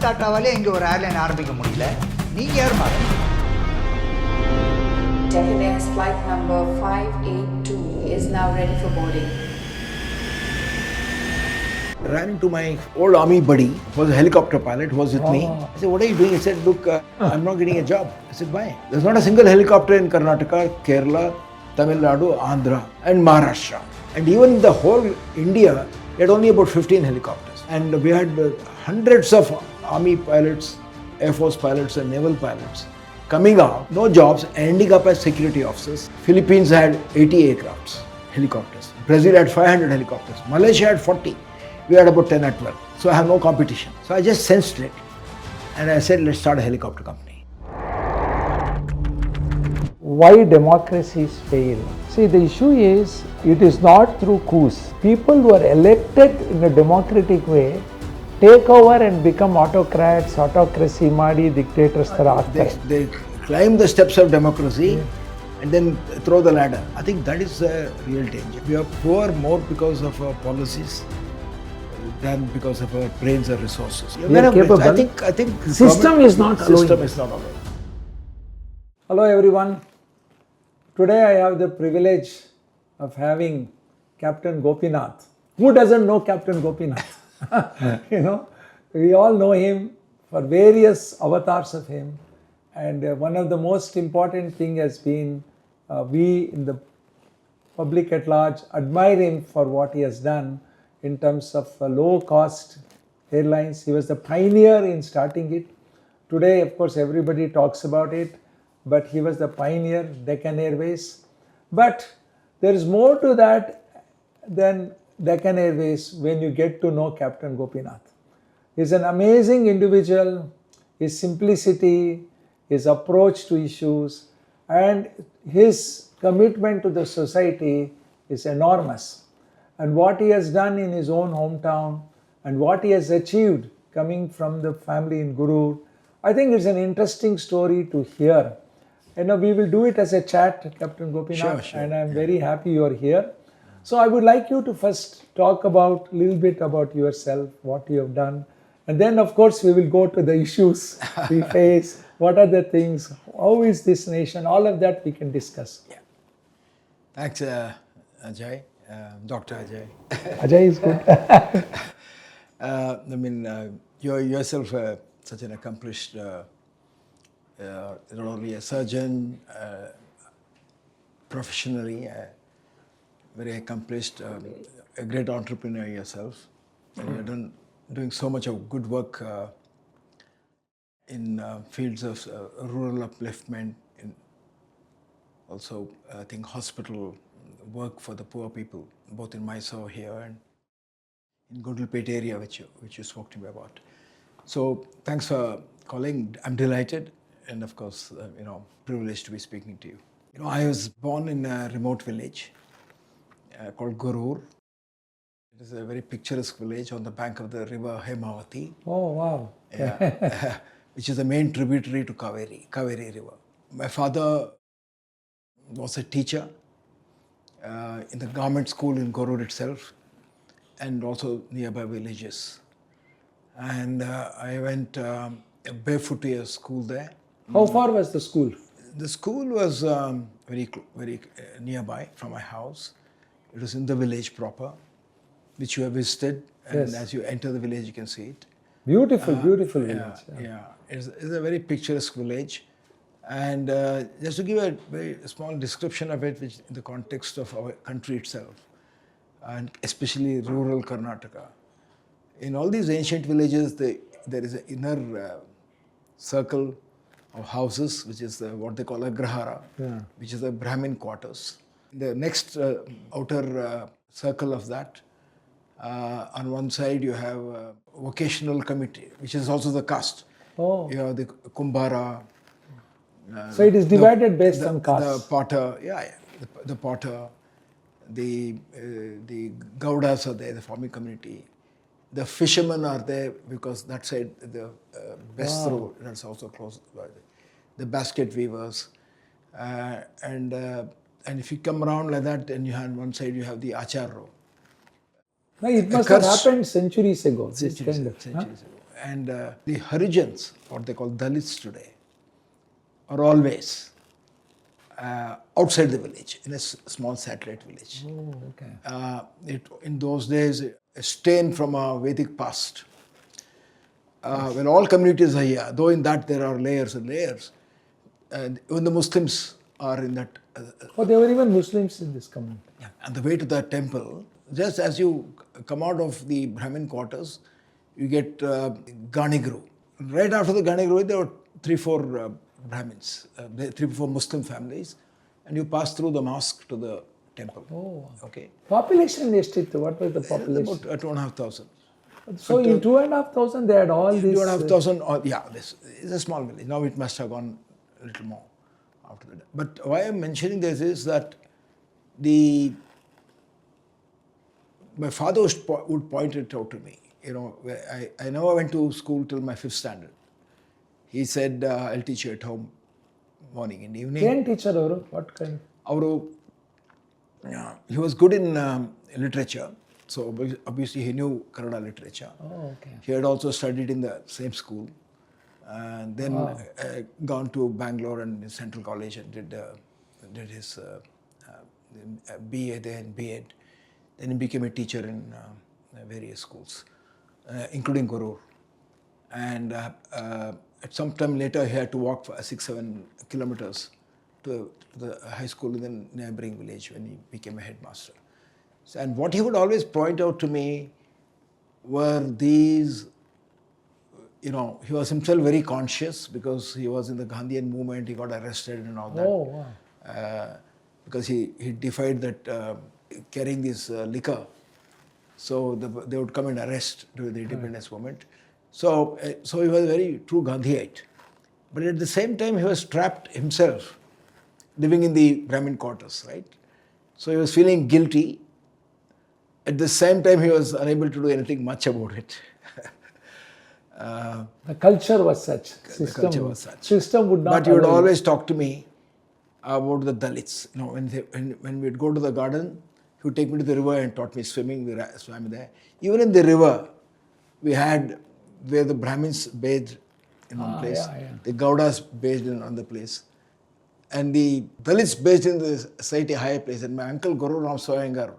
டாட்டாவாலே இங்கே ஒரு ஏர்லைன் ஆரம்பிக்க முடியல. நீங்கள் யார் மாதிரி? Deccan Airways flight number 582 is now ready for boarding. I ran into my old army buddy, who was a helicopter pilot, who was with me. I said, what are you doing? He said, look, I'm not getting a job. I said, why? There's not a single helicopter in Karnataka, Kerala, Tamil Nadu, Andhra and Maharashtra. And even the whole India, we had only about 15 helicopters. And we had hundreds of army pilots, air force pilots and naval pilots coming out, no jobs, ending up as security officers. Philippines had 80 aircrafts, helicopters. Brazil had 500 helicopters. Malaysia had 40. We had about 10 or 12. So I have no competition. So I just sensed it. And I said, let's start a helicopter company. Why democracies fail? See, the issue is, it is not through coups. People who are elected in a democratic way take over and become autocrats, autocracy ಮಾಡಿ dictators ತರ ಆಗ್ತಾರೆ. They climb the steps of democracy and then throw the ladder. I think that is the real danger. We are poor more because of our policies than because of our brains or resources. We are capable. I think System is not allowing. System is not allowing. Hello everyone. Today I have the privilege of having Captain Gopinath. Who doesn't know Captain Gopinath? You know, we all know him for various avatars of him. And one of the most important thing has been we in the public at large admire him for what he has done in terms of low cost airlines. He was the pioneer in starting it. Today, of course, everybody talks about it, but he was the pioneer, Deccan Airways. But there is more to that than Deccan Airways when you get to know Captain Gopinath. He's an amazing individual. His simplicity, his approach to issues, and his commitment to the society is enormous. And what he has done in his own hometown and what he has achieved coming from the family in Gurur, I think it's an interesting story to hear. You know, we will do it as a chat, Captain Gopinath, sure. and I'm very happy you are here. So I would like you to first talk about a little bit about yourself, what you have done, and then of course we will go to the issues we face, what are the things, how is this nation, all of that we can discuss. Yeah. Thanks, Ajai, Dr. Ajai. Ajay is good. I mean, you're yourself such an accomplished, not only a surgeon, professionally, very accomplished, a great entrepreneur yourself. And you're doing so much of good work in fields of rural upliftment, in also I think hospital work for the poor people, both in Mysore here and in Gundlupet area, which you spoke to me about. So thanks for calling. I'm delighted, and of course, privileged to be speaking to you. You know, I was born in a remote village called Gurur. It is a very picturesque village on the bank of the river Hemavati. Oh wow! Yeah, which is the main tributary to Kaveri River. My father was a teacher in the government school in Gurur itself, and also nearby villages. And I went barefoot to a school there. How far was the school? The school was very nearby from my house. It was in the village proper, which you have visited. And Yes. as you enter the village, you can see it. Beautiful village. Yeah. It's a very picturesque village. And just to give a very small description of it, which in the context of our country itself, and especially rural Karnataka. In all these ancient villages, there is an inner circle of houses, which is what they call a grahara, which is the Brahmin quarters. The next outer circle of that, on one side you have a vocational committee, which is also the caste. Oh. You have the Kumbara. So it is divided based on caste. The potter, the potter, the Gaudas are there, the farming community. The fishermen are there because that side, the best road, that's also close by the basket weavers. And if you come around like that, and you have on one side you have the Acharo. No, it must have happened centuries ago. Centuries ago. And the Harijans, what they call Dalits today, are always outside the village, in a small satellite village. Oh, okay. In those days, a stain from a Vedic past. When all communities are here, though in that there are layers and layers, and even the Muslims are in that. Oh, there were even Muslims in this community. Yeah. And the way to the temple, just as you come out of the Brahmin quarters, you get Ganigru. Right after the Ganigru, there were 3-4 Brahmins, 3-4 Muslim families, and you pass through the mosque to the temple. Oh, Okay. population estimated. What was the population? About 2,500. So in 2,500 they had all these. 2,500, yeah, this is a small village. Now it must have gone a little more after that. But why I'm mentioning this is that my father would point it out to me. You know, I never went to school till my 5th standard. He said, I'll teach you at home, morning and evening. Can teacher avaru? What kind? He was good in literature. So obviously he knew Kannada literature. Oh, okay. He had also studied in the same school. And then gone to Bangalore and Central College and did his BA there and B.Ed. Then he became a teacher in various schools, including Gorur. And at some time later, he had to walk for 6-7 kilometers to the high school in the neighboring village when he became a headmaster. So, and what he would always point out to me were these, you know, he was himself very conscious because he was in the Gandhian movement, he got arrested and all that. Oh, wow. Because he defied that carrying this liquor. So they would come and arrest during the independence movement. So he was a very true Gandhiite. But at the same time, he was trapped himself, living in the Brahmin quarters, right? So he was feeling guilty. At the same time, he was unable to do anything much about it. The culture was such. The culture was such. System would not. But he would allow always talk to me about the Dalits. You know, when we'd go to the garden, he would take me to the river and taught me swimming. We swam there. Even in the river, we had where the Brahmins bathed in one place, the Gaudas bathed in another place, and the Dalits bathed in the slightly higher place. And my uncle Guru Ram Soyangar,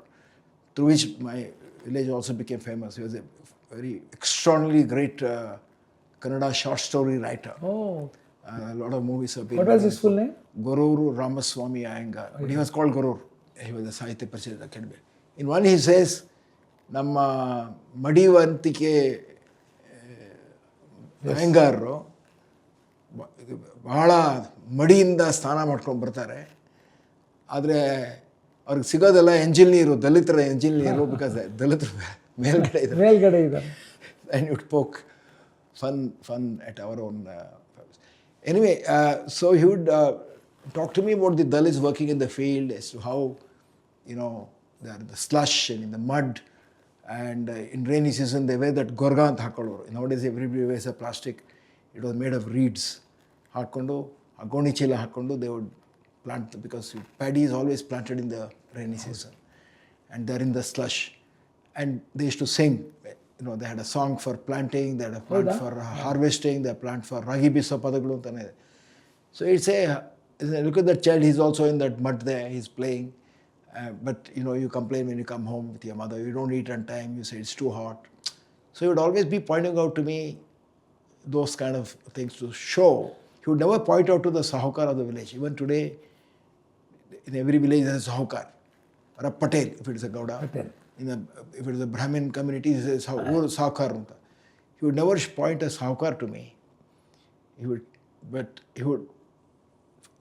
through which my village also became famous. He was a very extraordinarily great Kannada short story writer. Oh. A lot of movies have been. What was his full name? Gururu Ramaswamy Iyengar. But he was called Gurur. He was a Sahitya Parishad Academy. In one he says, Namma Madivantike Iyengaru ಬಹಳ ಮಡಿಯಿಂದ ಸ್ನಾನ ಮಾಡ್ಕೊಂಡು ಬರ್ತಾರೆ. ಆದರೆ ಅವ್ರಿಗೆ ಸಿಗೋದೆಲ್ಲ ಎಂಜಿಲ್ ನೀರು, ದಲಿತರ ಎಂಜಿಲ್ ನೀರು, because ದಲಿತರು ಮೇಲ್ಗಡೆ ಇದ್ದಾರೆ. And you'd poke fun at our own. Anyway, so he would talk to me about the Dalits working in the field, as to how, you know, the slush and in the mud, and in rainy season they wear that gorga anta hakkoloru. Nowadays everybody wears a plastic. It was made of reeds. Hakkondo, a goni chila hakkondo, they would plant, because paddy is always planted in the rainy season, and they're in the slush, and they used to sing. You know, they had a song for planting, they had a plant for harvesting, they had a plant for ragi bisa padagulu antane. So it's look at that child, he's also in that mud there, he's playing. But you know, you complain when you come home with your mother, you don't eat on time, you say it's too hot. So he would always be pointing out to me those kind of things to show. He would never point out to the sahukar of the village. Even today, in every village there is a sahukar or a patel if it is a Gauda. If it is a Brahmin community, he says sahukar. He would never point a sahukar to me. But he would,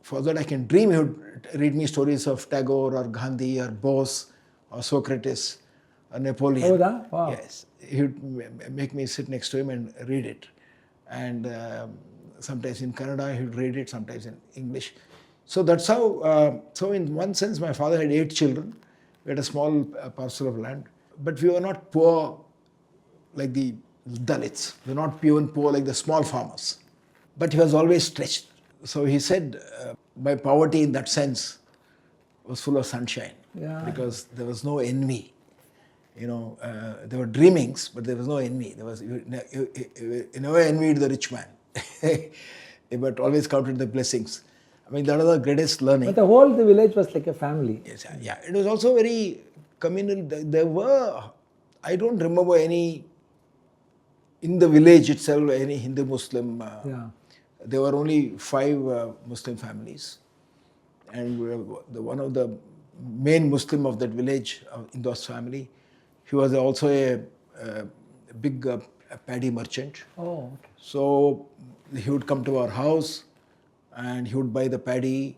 for that I can dream, he would read me stories of Tagore or Gandhi or Bose or Socrates or Napoleon. Oh, that? Wow. Yes. He would make me sit next to him and read it. And sometimes in Kannada he would read it, sometimes in English. So that's how, so in one sense my father had 8 children. We had a small parcel of land. But we were not poor like the Dalits. We were not even poor like the small farmers. But he was always stretched. So he said my poverty in that sense was full of sunshine. Yeah. Because there was no envy. there were dreamings, but there was no envy. You never envied the rich man, but always counted the blessings. I mean, that was the greatest learning. But the village was like a family. Yes, yeah. It was also very communal. There were, I don't remember any, in the village itself, any Hindu Muslim. There were only 5 Muslim families. And one of the main Muslim of that village, in those family, he was also a big paddy merchant. Oh, okay. So he would come to our house and he would buy the paddy,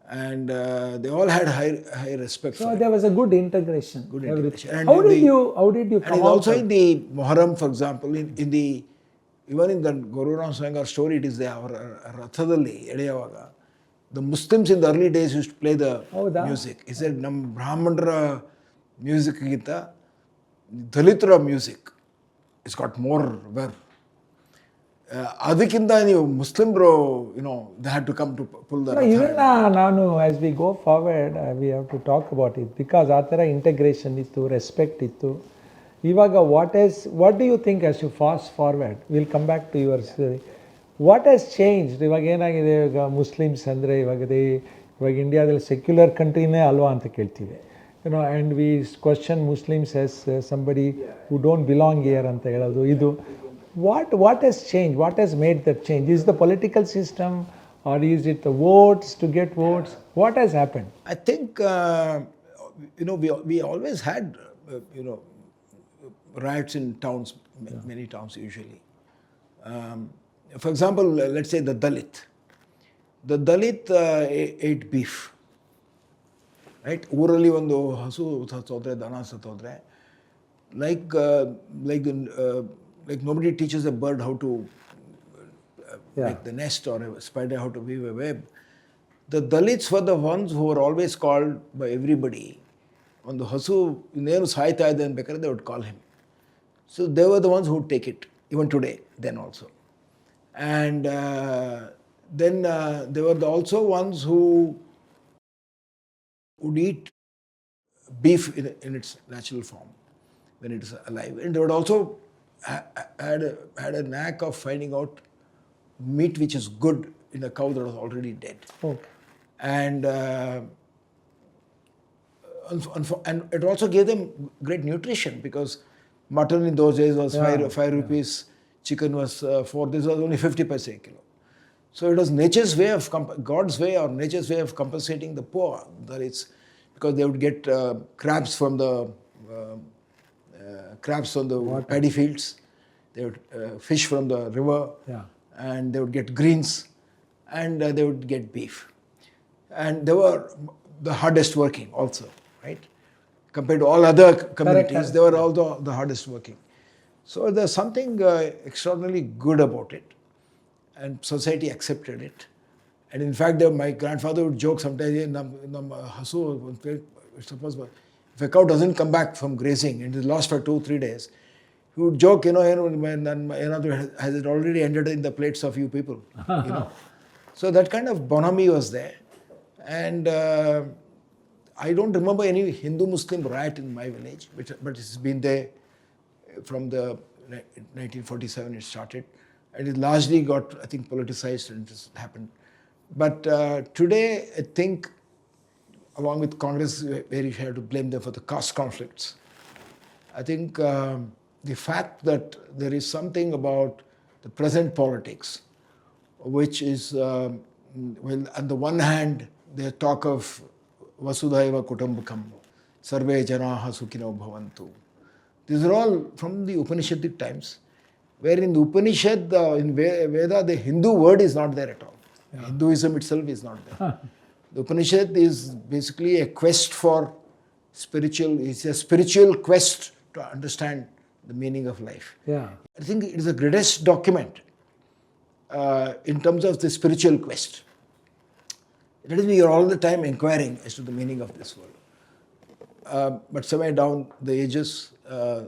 and they all had high respect for So it. there was a good integration. Good everything. integration. And How did you and come also out? in the Muharram, for example, even in the Guru Ram Sangar story, it is there. Rathadalli, Edeyavaga, the Muslims in the early days used to play the music. He said, "Nam Brahmanra music gita, Dalitra music, it's got more verve." Adikinda ನೀವು Muslims, they had to come to pull the ratha. Even now, as we go forward, we have to talk about it because ಆ ಥರ integration ಇತ್ತು, respect ಇತ್ತು. ಇವಾಗ what do you think as you fast forward? We'll come back to your story. What has changed? ಇವಾಗ ಏನಾಗಿದೆ, ಇವಾಗ Muslims ಅಂದರೆ ಇವಾಗ ಇಂಡಿಯಾದಲ್ಲಿ ಸೆಕ್ಯುಲರ್ ಕಂಟ್ರಿನೇ ಅಲ್ವಾ ಅಂತ ಕೇಳ್ತೀವಿ. And we question Muslims as somebody who don't belong here ಅಂತ ಹೇಳೋದು ಇದು. What has changed? What has made that change? Is the political system, or is it the votes to get votes? What has happened? I think we always had riots in towns, many towns usually. For example, let's say the Dalit. The Dalit ate beef. Right? ಊರಲ್ಲಿ ಒಂದು ಹಸು ಸತ್ತೋದ್ರೆ, ದನ ಸತ್ತೋದ್ರೆ, like nobody teaches a bird how to make the nest, or a spider how to weave a web. The Dalits were the ones who were always called by everybody. On the hasu ಇನ್ನೇನು ಸಾಯ್ತಾ ಇದೆ ಅನ್ಬೇಕಾದ್ರೆ they would call him. So they were the ones who would take it, even today, then also. And then they were also ones who would eat beef in its natural form when it is alive. And they would also had a knack of finding out meat which is good in a cow that was already dead. Okay. And it also gave them great nutrition, because mutton in those days was 5 rupees, chicken was 4, this was only 50 paise a kilo. So it was nature's way of, God's way or nature's way of compensating the poor. That is, because they would get crabs from the paddy fields, they would fish from the river, and they would get greens, and they would get beef. And they were the hardest working also, right? Compared to all other communities, they were also the hardest working. So there's something extraordinarily good about it, and society accepted it. And in fact, my grandfather would joke sometimes, suppose if a cow doesn't come back from grazing and is lost for 2-3 days, he would joke, has it already ended in the plates of you people? So that kind of bonhomie was there. And I don't remember any Hindu-Muslim riot in my village, but it's been there from the 1947 it started. And it largely got, I think, politicized, and it just happened. But today, I think, along with Congress, where you have to blame them for the caste conflicts, I think the fact that there is something about the present politics, which is, on the one hand, they talk of Vasudhaiva Kutumbakam, Sarve Janaha Sukhino Bhavantu. These are all from the Upanishadic times, where in the Upanishad, in Veda, the Hindu word is not there at all. Hinduism itself is not there. The Upanishad is basically a quest for it's a spiritual quest to understand the meaning of life. I think it is the greatest document in terms of the spiritual quest. That is, we are all the time inquiring as to the meaning of this world. But somewhere down the ages,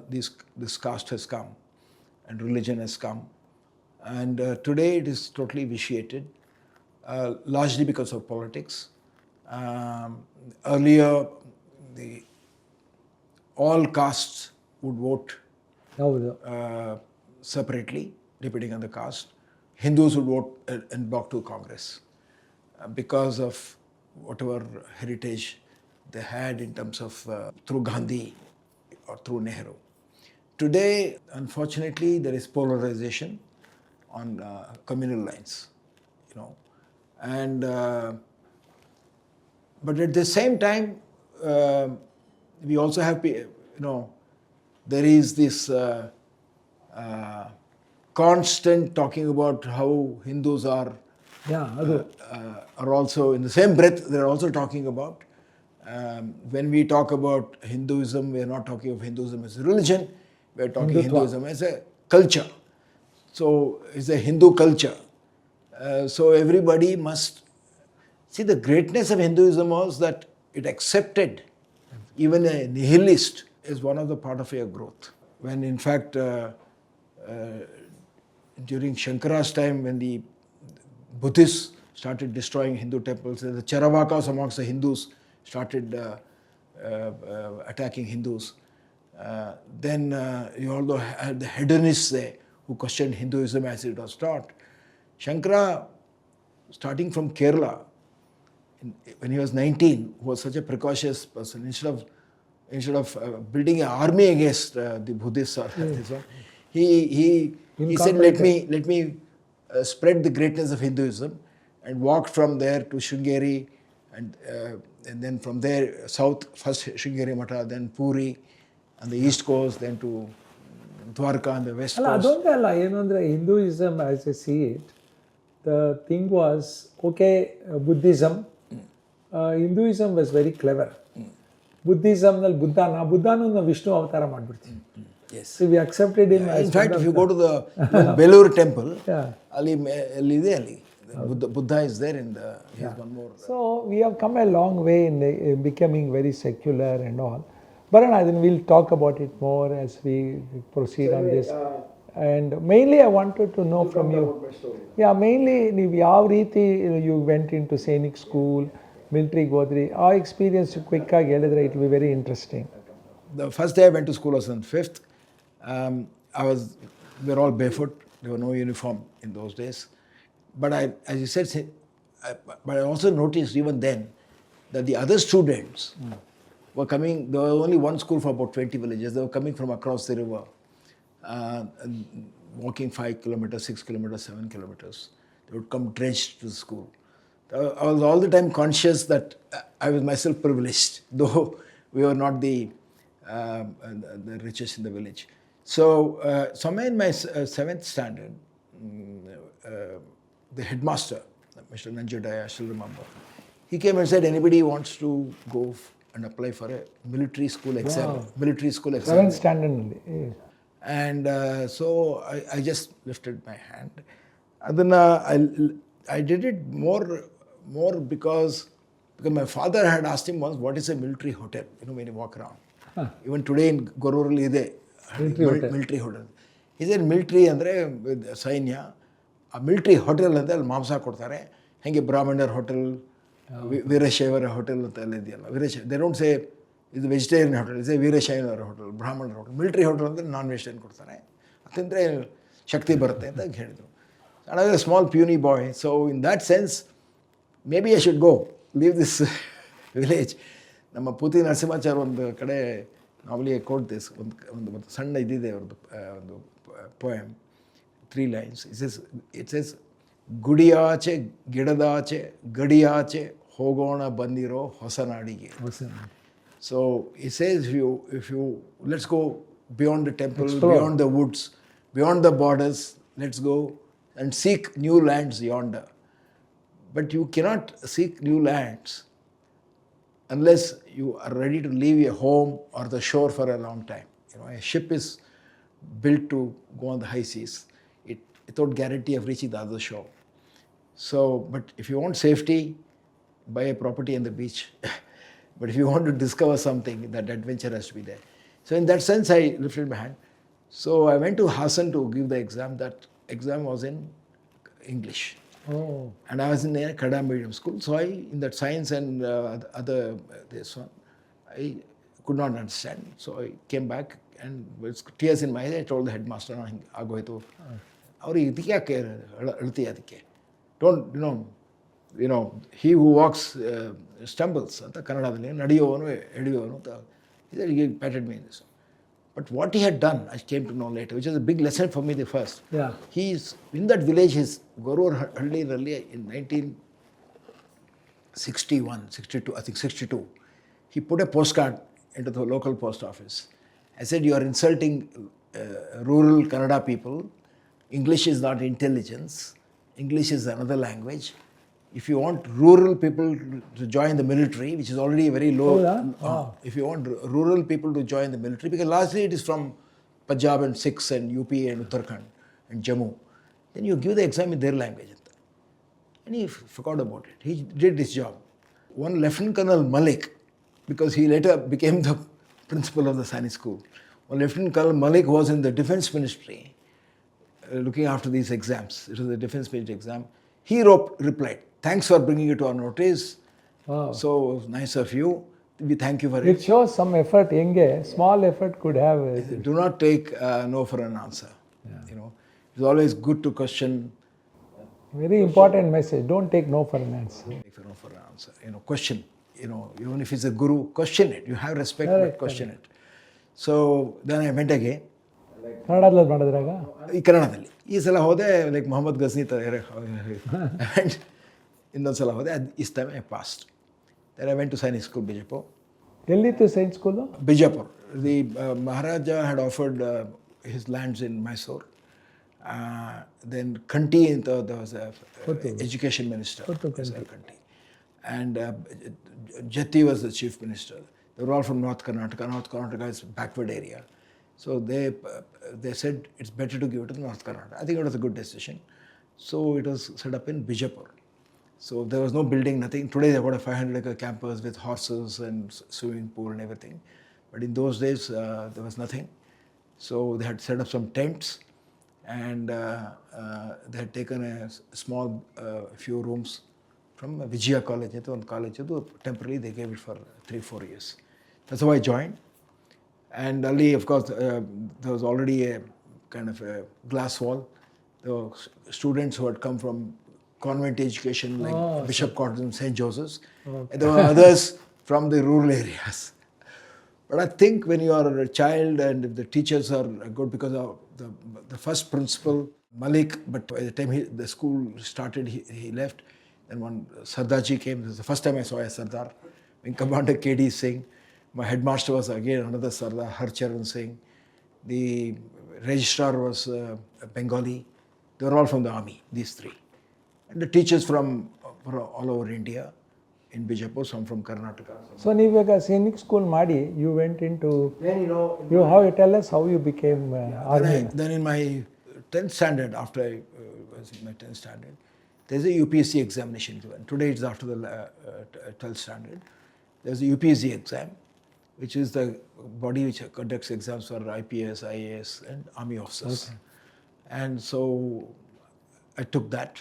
this caste has come, and religion has come. And today it is totally vitiated, largely because of politics. Earlier, all castes would vote ಹೌದು. separately, depending on the caste. Hindus would vote and block to Congress because of whatever heritage they had in terms of through Gandhi or through Nehru. Today, unfortunately, there is polarization on communal lines, and but at the same time, we also have, there is this constant talking about how Hindus are ಅದು are also in the same breath. They are also talking about when we talk about Hinduism, we are not talking of Hinduism as a religion. We are talking Hindutva. Hinduism as a culture. So it's a Hindu culture. So everybody must see the greatness of Hinduism was that it accepted even a nihilist as one of the part of your growth. When in fact during Shankara's time, when the Buddhists started destroying Hindu temples, the Charavakas amongst the Hindus started attacking Hindus. Then you also had the hedonists there who questioned Hinduism as it was taught. Shankara, starting from Kerala, when he was 19, was such a precautious person. Instead of building an army against the Buddhists or this one, he said, let me spread the greatness of Hinduism, and walked from there to Sringeri, and then from there south, first Sringeri Mata, then Puri on the east coast, then to Dwarka on the west ಅಲ್ಲ coast. ಅದೊಂದೇ ಅಲ್ಲ, ಏನು ಅಂದರೆ Hinduism as I see it, the thing was okay. Buddhism, Hinduism was very clever. ಬುದ್ಧಿಸಮ್ನಲ್ಲಿ ಬುದ್ಧನೂ ನಾವು ವಿಷ್ಣು ಅವತಾರ ಮಾಡಿಬಿಡ್ತೀವಿ. Yes. So we accepted him as In fact, one if of you the- go to the Belur temple, Yeah. Ali Buddha is there in the. He's one more. So we have come a long way in becoming very secular and all. But I think we'll talk about it more as we proceed on this. And mainly I wanted to know from you. Yeah, mainly ನೀವು ಯಾವ ರೀತಿ you went into Sainik school, military ಹೋದ್ರಿ, ಆ experience quick ಆಗಿ ಹೇಳಿದ್ರೆ it will be very interesting. The first day I went to school was on 5th. We were all barefoot. There were no uniform in those days. But as you said, but I also noticed even then that the other students were coming. There was only one school for about 20 villages. They were coming from across the river, walking 5 kilometers, 6 kilometers, 7 kilometers. They would come drenched to the school. I was all the time conscious that I was myself privileged, though we were not the richest in the village. So somewhere in my 7th standard, the headmaster, Mr. Nanjudaya, I still remember, he came and said, anybody wants to go and apply for a military school exam. Wow. Military school exam. 7th ಸ್ಟ್ಯಾಂಡರ್ಡ್ನಲ್ಲಿ. And so I just lifted my hand. And then I did it more because my father had asked him once, what is a military hotel? When you walk around. Even today in Gororul ಇದೆ military hotel. ಇದೆ military ಅಂದರೆ ಸೈನ್ಯ, ಆ military hotel ಅಂದರೆ ಅಲ್ಲಿ ಮಾಂಸ ಕೊಡ್ತಾರೆ. ಹಾಗೆ ಬ್ರಾಹ್ಮಣರ ಹೋಟೆಲ್, ವೀರಶೈವರ ಹೋಟೆಲ್ ಅಂತ ಎಲ್ಲ ಇದೆಯಲ್ಲ, ದೇ ಡೋಂಟ್ ಸೇ ಇದು ವೆಜಿಟೇರಿಯನ್ ಹೋಟೆಲ್, ಇದೆ ವೀರಶೈವರ ಹೋಟೆಲ್, ಬ್ರಾಹ್ಮಣರ ಹೋಟೆಲ್. ಮಿಲಿಟ್ರಿ ಹೋಟೆಲ್ ಅಂದರೆ ನಾನ್ ವೆಜಿಟೇರಿಯನ್ ಕೊಡ್ತಾರೆ, ಯಾಕಂದರೆ ಶಕ್ತಿ ಬರುತ್ತೆ ಅಂತ ಹೇಳಿದರು. And I was a small puny boy, so in that sense, maybe I should go, leave this village. ನಮ್ಮ ಪೂತಿ ನರಸಿಂಹಾಚಾರ್ಯ ಒಂದು ಕಡೆ ನಾರ್ಮಲಿ ಕೋಟ್ ದಿಸ್ ಒಂದು ಸಣ್ಣ ಇದಿದೆ ಅವ್ರದ್ದು ಒಂದು ಪೋಯಮ್, 3 lines. It says ಗುಡಿಯಾಚೆ ಗಿಡದಾಚೆ ಗಡಿಯಾಚೆ ಹೋಗೋಣ ಬಂದಿರೋ ಹೊಸ ನಾಡಿಗೆ. So he says if you let's go beyond the temple, beyond the woods, beyond the borders, let's go and seek new lands yonder. But you cannot seek new lands unless you are ready to leave your home or the shore for a long time. A ship is built to go on the high seas without guarantee of reaching the other shore. So, but if you want safety, buy a property on the beach. But if you want to discover something, that adventure has to be there. So in that sense, I lifted my hand. So I went to Hassan to give the exam. That exam was in English. Oh. And I was in a Kada medium school. So in that science and other this one, I could not understand. So I came back and with tears in my eyes, I told the headmaster, agoytu. Don't, he who walks stumbles. He said, he patted me in this. But what he had done, I came to know later, which was a big lesson for me the first. Yeah. He's in that village, his Gorur Halli in 1961, 62, I think 62. He put a postcard into the local post office. I said, you are insulting rural Kannada people. English is not intelligence. English is another language. If you want rural people to join the military, which is already very low, if you want rural people to join the military, because largely it is from Punjab and Sikhs and UP and Uttarakhand and Jammu, then you give the exam in their language. And he forgot about it. He did his job. One Lieutenant Colonel Malik, because he later became the principal of the Sainik school, one Lieutenant Colonel Malik was in the defense ministry looking after these exams. It was a defense ministry exam. He replied, thanks for bringing it to our notice. Wow. So nice of you. We thank you for It it. shows some effort. Small effort could have. Do not take no for an answer. It's always good to question. Very important message. Don't take no for an answer. Take no for an answer. Question. Even if it's a guru, question it. You have respect, but question it. So then I went again. ಕನ್ನಡದಲ್ಲಿ ಮಾಡಿದ್ರಾಗ ಈ ಕನ್ನಡದಲ್ಲಿ ಈ ಸಲ ಹೋದೆ like Mohammed Gajni and ಇನ್ನೊಂದು ಸಲ ಹೋದೆ is time I passed then I went to Sainik school Bijapur. ಎಲ್ಲಿತ್ತು science school? Bijapur. The Maharaja had offered his lands in Mysore. Then Kanti, there was an education minister, Kanti. And Jati was the chief minister. They were all from North Karnataka. North Karnataka is a backward area. So they said it's better to give it to North Karnataka. I think it was a good decision. So it was set up in Bijapur. So there was no building, nothing. Today they've got a 500-acre campus with horses and swimming pool and everything. But in those days, there was nothing. So they had set up some tents and they had taken a small few rooms from Vijaya College. One college, temporarily they gave it for 3-4 years. That's how I joined. And early, of course, there was already a kind of a glass wall. There were students who had come from convent education like Bishop Cotton, St. Joseph's. And there were others from the rural areas. But I think when you are a child and if the teachers are good, because of the first principal, Malik, but by the time the school started, he left. Then one Sardarji came. This is the first time I saw a Sardar. When Commander K.D. Singh. My headmaster was again another Sardar, Harcharan Singh. The registrar was Bengali. They were all from the army, these three. And the teachers from all over India, in Bijapur, some from Karnataka. So ನೀವಾಗ Sainik school ಮಾಡಿ you went into, tell us how you became army. Then in my 10th standard, after I was in my 10th standard, there's a UPSC examination given. Today it's after the 12th standard. There's a UPSC exam, which is the body which conducts exams for IPS, IAS and army officers. Okay. And so I took that.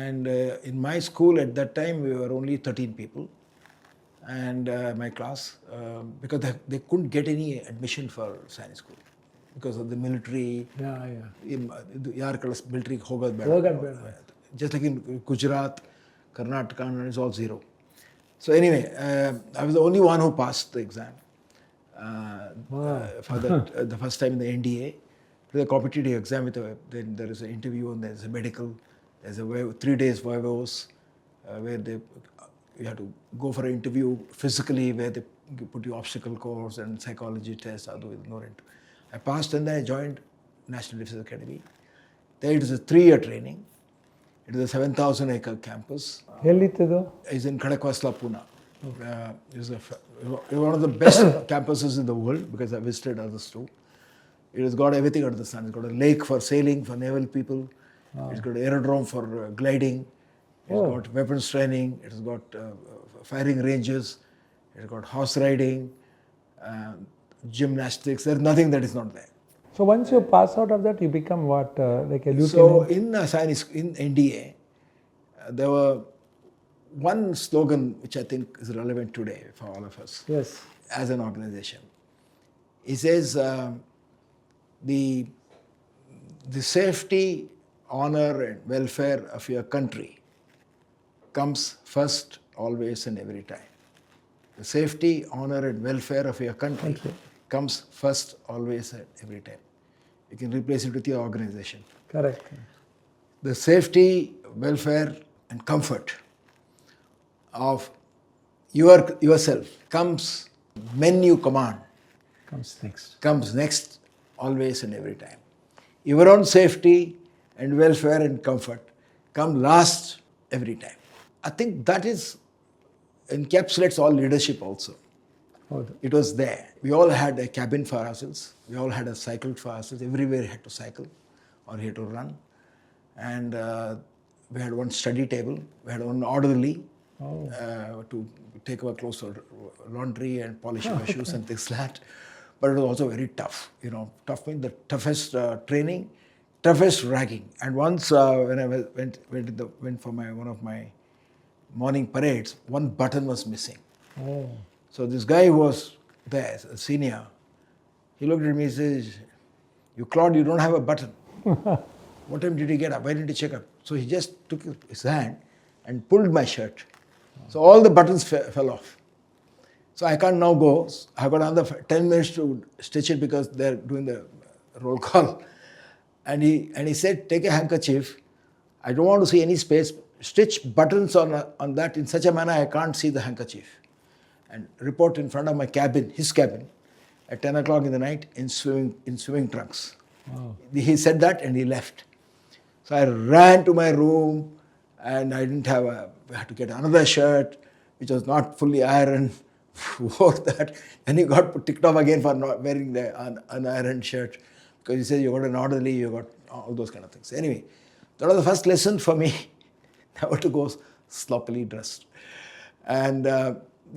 And in my school at that time, we were only 13 people. And my class, because they couldn't get any admission for science school. Because of the military. Yaar military hogad beda. Just like in Gujarat, Karnataka, it's all zero. So anyway, I was the only one who passed the exam for the first time in the NDA. It was a competitive exam. Then there is an interview and there's a medical. There's a 3 days vivos where you have to go for an interview physically, where they put you obstacle course and psychology test. I passed and then I joined National Defence Academy. There it is a 3-year training. It is a 7,000-acre campus. ಎಲ್ಲಿತ್ತದು? It's in Khadakwasla, Pune. It's one of the best campuses in the world because I visited others too. It has got everything under the sun. It's got a lake for sailing for naval people. It's got an aerodrome for gliding. It's got weapons training. It has got firing ranges. It's got horse riding, gymnastics. There's nothing that is not there. So once you pass out of that, you become what, like a lieutenant? So in NDA, there were one slogan which I think is relevant today for all of us. Yes. as an organization. He says the safety, honor and welfare of your country comes first, always and every time. The safety, honor and welfare of your country comes first, always and every time. You can replace it with your organization. Correct. The safety, welfare and comfort of yourself comes when you command. Comes next, always and every time. Your own safety and welfare and comfort come last every time. I think that encapsulates all leadership also. It was there. We all had a cabin for ourselves. We all had a cycle for ourselves. Everywhere had to cycle or had to run. And we had one study table. We had one orderly to take our clothes for laundry and polish our shoes and things like that. But it was also very tough. Tough means the toughest training, toughest ragging. And once when I went for one of my morning parades, one button was missing. So this guy who was there, a senior, he looked at me and says, Claude, you don't have a button. What time did you get up? Why didn't you check up? So he just took his hand and pulled my shirt. So all the buttons fell off. So I can't now go. I've got another 10 minutes to stitch it because they're doing the roll call. And he said, take a handkerchief. I don't want to see any space. Stitch buttons on that in such a manner I can't see the handkerchief. And report in front of my cabin, his cabin, at 10 o'clock in the night in swimming trunks. He said that and he left. So I ran to my room and I had to get another shirt which was not fully ironed. Wore that. Then he got ticked off again for not wearing the unironed shirt because he said you got an orderly, you got all those kind of things. Anyway, that was the first lesson for me, never to go sloppily dressed. And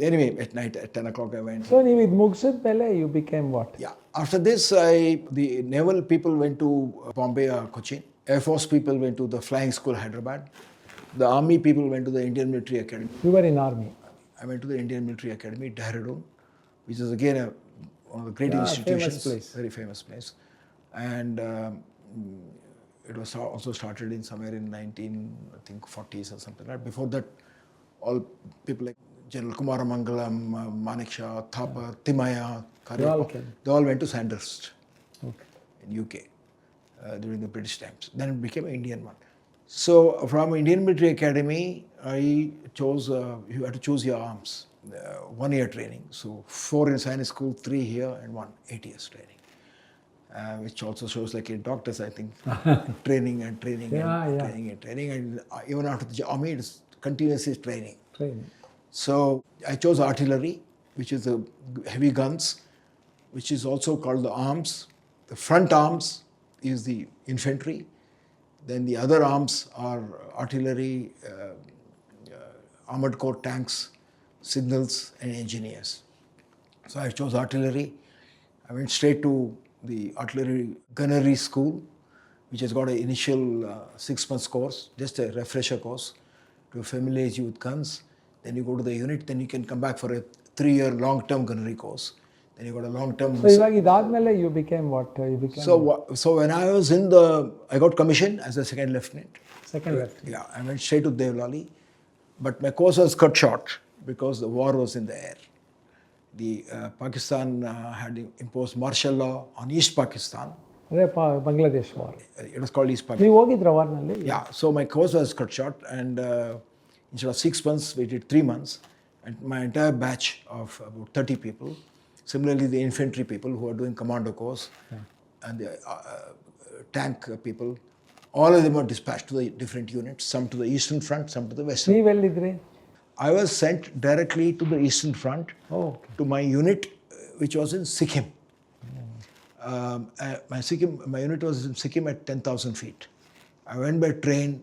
anyway, at night at 10 o'clock I went. So with Mugsid Pele, you became what? Yeah. After this, the naval people went to Bombay or Cochin. Air Force people went to the Flying School Hyderabad. The Army people went to the Indian Military Academy. You were in Army? I went to the Indian Military Academy, Dehradun, which is again one of the great institutions. Famous place. Very famous place. And it was also started in somewhere in 1940s or something. Right? Before that, all people like General Kumar Mangalam, Manik Shah, Thapar, Timaya, Karyappa, they all went to Sandhurst in UK during the British times. Then it became an Indian one. So from Indian Military Academy, I chose, you had to choose your arms, 1 year training. So 4 in Science School, 3 here and 8 years training. Which also shows like in doctors, I think, training and training and training. And even after the army, it's continuously training. So I chose artillery, which is the heavy guns, which is also called the arms. The front arms is the infantry. Then the other arms are artillery, armored core tanks, signals and engineers. So I chose artillery. I went straight to the artillery gunnery school, which has got an initial 6 months course, just a refresher course to familiarize you with guns. Then you go to the unit, then you can come back for a 3-year long-term gunnery course. Then you got a long-term... So you became what? So when I was I got commissioned as a second lieutenant. Second lieutenant. Yeah, I went straight to Devlali. But my course was cut short because the war was in the air. Pakistan had imposed martial law on East Pakistan. Bangladesh war. It was called East Pakistan. Yeah, so my course was cut short and instead of 6 months, we did 3 months. And my entire batch of about 30 people, similarly the infantry people who are doing commando course and the tank people, all of them were dispatched to the different units, some to the Eastern Front, some to the Western Front. I was sent directly to the Eastern Front to my unit, which was in Sikkim. My unit was in Sikkim at 10,000 feet. I went by train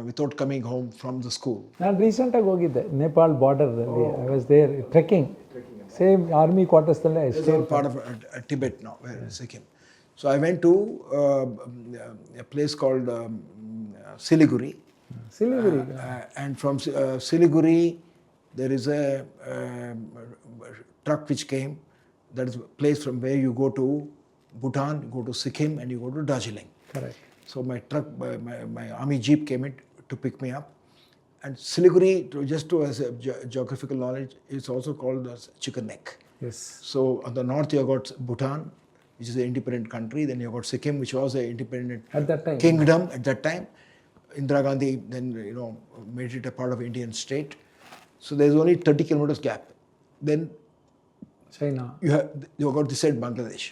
without coming home from the school. I recently went to Nepal border. I was there trekking. Same army quarters. It's all part of Tibet now, where Sikkim. So I went to a place called Siliguri. And from Siliguri, there is a truck which came, that is a place from where you go to Bhutan, you go to Sikkim, and you go to Darjeeling. Correct. So my truck, my army jeep came in to pick me up. And Siliguri, just to as a geographical knowledge, is also called as chicken neck. Yes. So on the north you got Bhutan, which is an independent country. Then you got Sikkim, which was an independent At that time. kingdom at that time. Indira Gandhi then made it a part of Indian state. So there's only 30 kilometers gap. Then China. you got this side Bangladesh.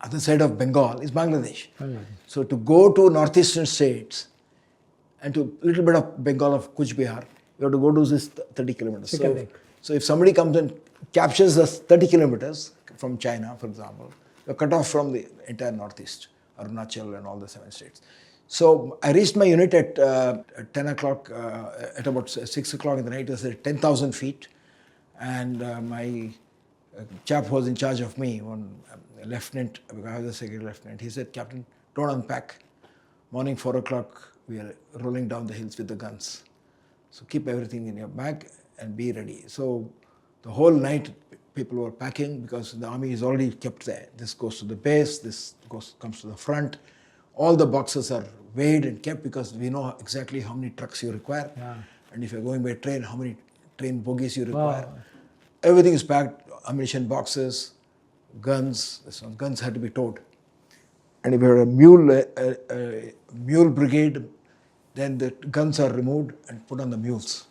Other side of Bengal is Bangladesh. Bangladesh. So to go to northeastern states and to a little bit of Bengal of Kuch Bihar, you have to go to this 30 kilometers. Chicken neck. So if somebody comes and captures us 30 kilometers from China, for example, you're cut off from the entire northeast, Arunachal and all the 7 states. So I reached my unit at 10 o'clock, at about 6 o'clock in the night. It was at 10,000 feet. And my chap who was in charge of me, one lieutenant, I was a second lieutenant, he said, Captain, don't unpack. Morning 4 o'clock, we are rolling down the hills with the guns. So keep everything in your bag and be ready. So the whole night people were packing because the army is already kept there. This goes to the base, this comes to the front. All the boxes are weighed and kept because we know exactly how many trucks you require. Yeah. And if you're going by train, how many train bogies you require. Wow. Everything is packed, ammunition boxes, guns. Guns had to be towed. And if you had a mule brigade, then the guns are removed and put on the mules.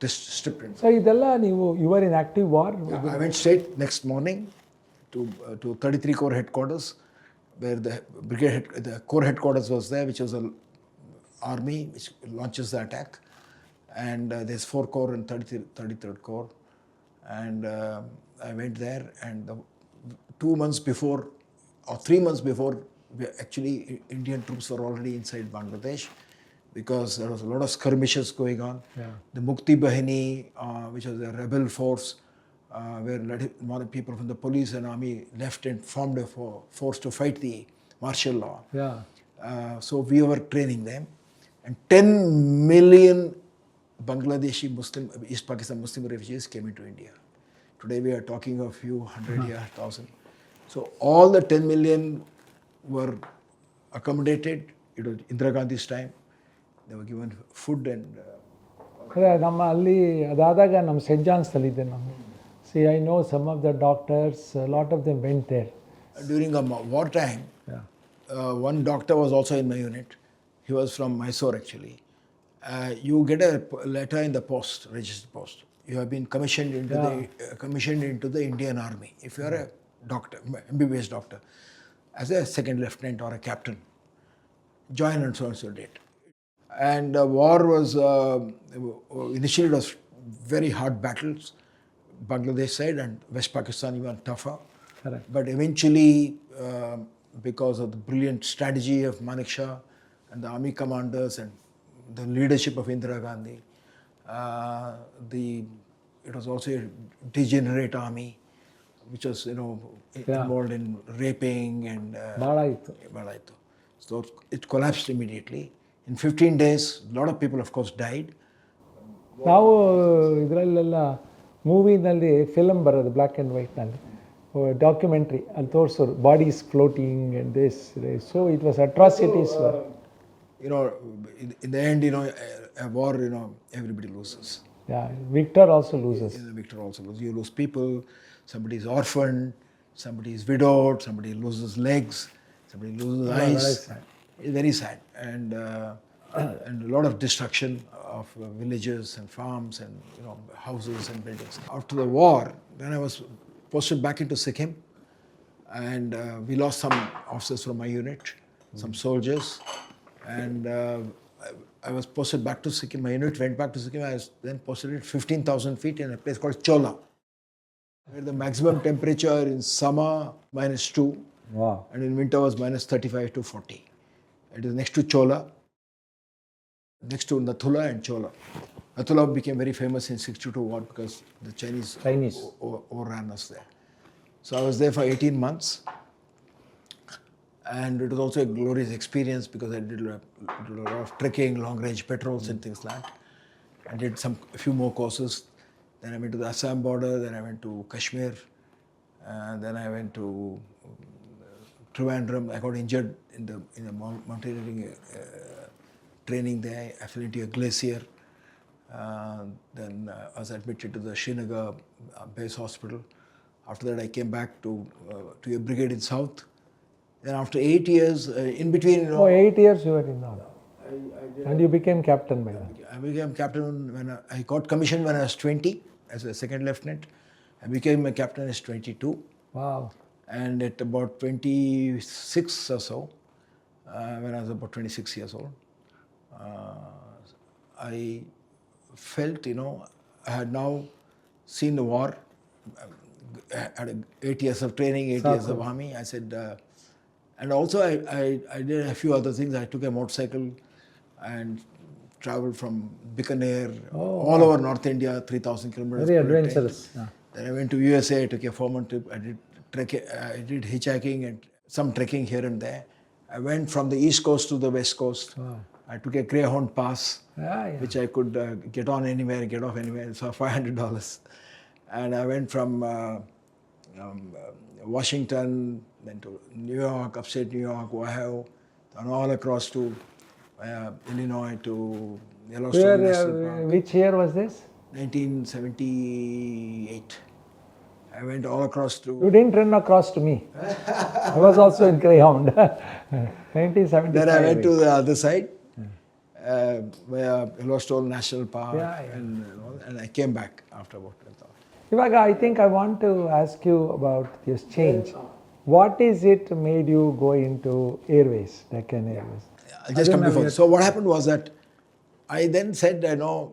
Stripped. So ಇದೆಲ್ಲ you were in active war? I went straight next morning to 33 Corps headquarters, where the the Corps headquarters was there, which was an army which launches the attack. And there's 4 Corps and 33rd Corps. And I went there, and 2 months before, or 3 months before, actually Indian troops were already inside Bangladesh, because there was a lot of skirmishes going on. Yeah. The Mukti Bahini, which was a rebel force, where a lot of people from the police and army left and formed a force to fight the martial law. Yeah. So we were training them, and 10 million Bangladeshi Muslim, East Pakistan Muslim refugees came into India. Today we are talking of few hundred, thousand. So all the 10 million were accommodated. It was Indira Gandhi's time. They were given food and... ನಮ್ಮ ಅಲ್ಲಿ ಅದಾದಾಗ ನಮ್ಮ scent ಜಾನ್ಸ್ದಲ್ಲಿದ್ದೆ ನಾನು. See, I know some of the doctors, a lot of them went there. During wartime, one doctor was also in my unit. He was from Mysore actually. You get a letter in the post, registered post. You have been commissioned into the Indian Army. If you are a doctor, MBBS doctor, as a second lieutenant or a captain, join on so date. And the war was, initially it was very hard battles, Bangladesh side and West Pakistan even tougher. Correct. But eventually, because of the brilliant strategy of Manik Shah and the army commanders and the leadership of Indira Gandhi, it was also a degenerate army, which was involved in raping and ಭಾಳ ಇತ್ತು. So it collapsed immediately. In 15 days, a lot of people, of course, died. ನಾವು ಇದರಲ್ಲೆಲ್ಲ ಮೂವಿನಲ್ಲಿ film ಬರೋದು black and ವೈಟ್ನಲ್ಲಿ, documentary ಅಲ್ಲಿ ತೋರಿಸೋರು bodies floating and this. So it was atrocities. In the end, a war, everybody loses. Yeah, victor also loses. The victor also loses. You lose people, somebody is orphaned, somebody is widowed, somebody loses legs, somebody loses eyes. Very sad. It's very sad. And a lot of destruction of villages and farms and houses and buildings. After the war, then I was posted back into Sikkim, and we lost some officers from my unit, some soldiers, and I was posted back to Sikkim. My unit went back to Sikkim. I was then posted at 15,000 feet in a place called Chola, where the maximum temperature in summer -2, Wow. and in winter was -35 to 40. It is next to Chola, next to Nathula and Chola. Nathula became very famous in 62 war because the Chinese overran us there. So I was there for 18 months, and it was also a glorious experience because I did a lot of trekking, long range patrols and things like that. I did a few more courses. Then I went to the Assam border, then I went to Kashmir, then I went to Trivandrum. I got injured in the mountaineering training there. I fell into a glacier. Then I was admitted to the Srinagar base hospital. After that, I came back to a brigade in South. Then after 8 years, in between, Oh, 8 years you were in army. And you became captain by then. I became captain when I got commissioned when I was 20 as a second lieutenant. I became a captain as 22. Wow. And at about 26 or so, when I was about 26 years old, I felt, I had now seen the war. I had 8 years of training, 8 years of army. I said, and also I did a few other things. I took a motorcycle and traveled from Deccan Air all over North India, 3,000 kilometers. Very adventurous. Yeah. Then I went to USA, I took a 4-month trip. I did hitchhiking and some trekking here and there. I went from the East Coast to the West Coast. Wow. I took a Greyhound pass, which I could get on anywhere, get off anywhere. So $500. And I went from Washington, then to New York, upstate New York, Ohio, and all across to Illinois to Yellowstone National Park. Which year was this? 1978. I went all across to... You didn't run across to me. I was also in Greyhound. 1975. Then I went to the other side, where Yellowstone National Park, and I came back after about 12 hours. Ivaga, I think I want to ask you about this change. What is it made you go into Airways, Deccan Airways? I'll just come before. So what happened was that I then said, the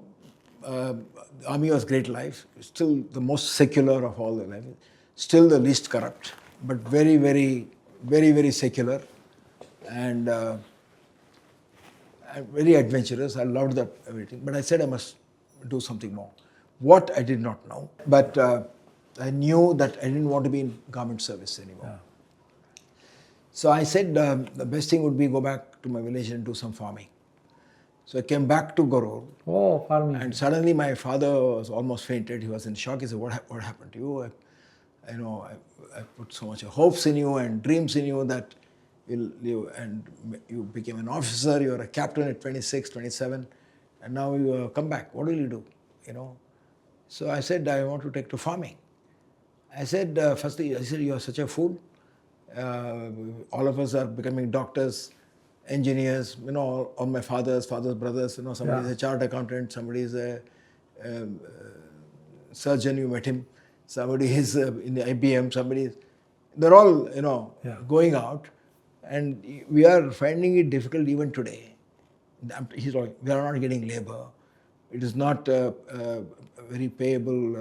army was great life, still the most secular of all the life, still the least corrupt, but very, very, very, very secular and very adventurous. I loved that everything. But I said I must do something more. What I did not know, but I knew that I didn't want to be in government service anymore. Yeah. So I said the best thing would be go back to my village and do some farming. So I came back to Gorur. Oh, farming. And suddenly my father was almost fainted. He was in shock. He said, what happened to you? I put so much hopes in you and dreams in you that you became an officer, you were a captain at 26, 27, and now you come back. What will you do? So I said, I want to take to farming. I said, firstly, you are such a fool. All of us are becoming doctors, engineers, all my father's brothers, somebody is a chartered accountant, somebody is a surgeon, you met him, somebody is in the IBM, they're all, going out, and we are finding it difficult even today. He's like, we are not getting labor. It is not a very payable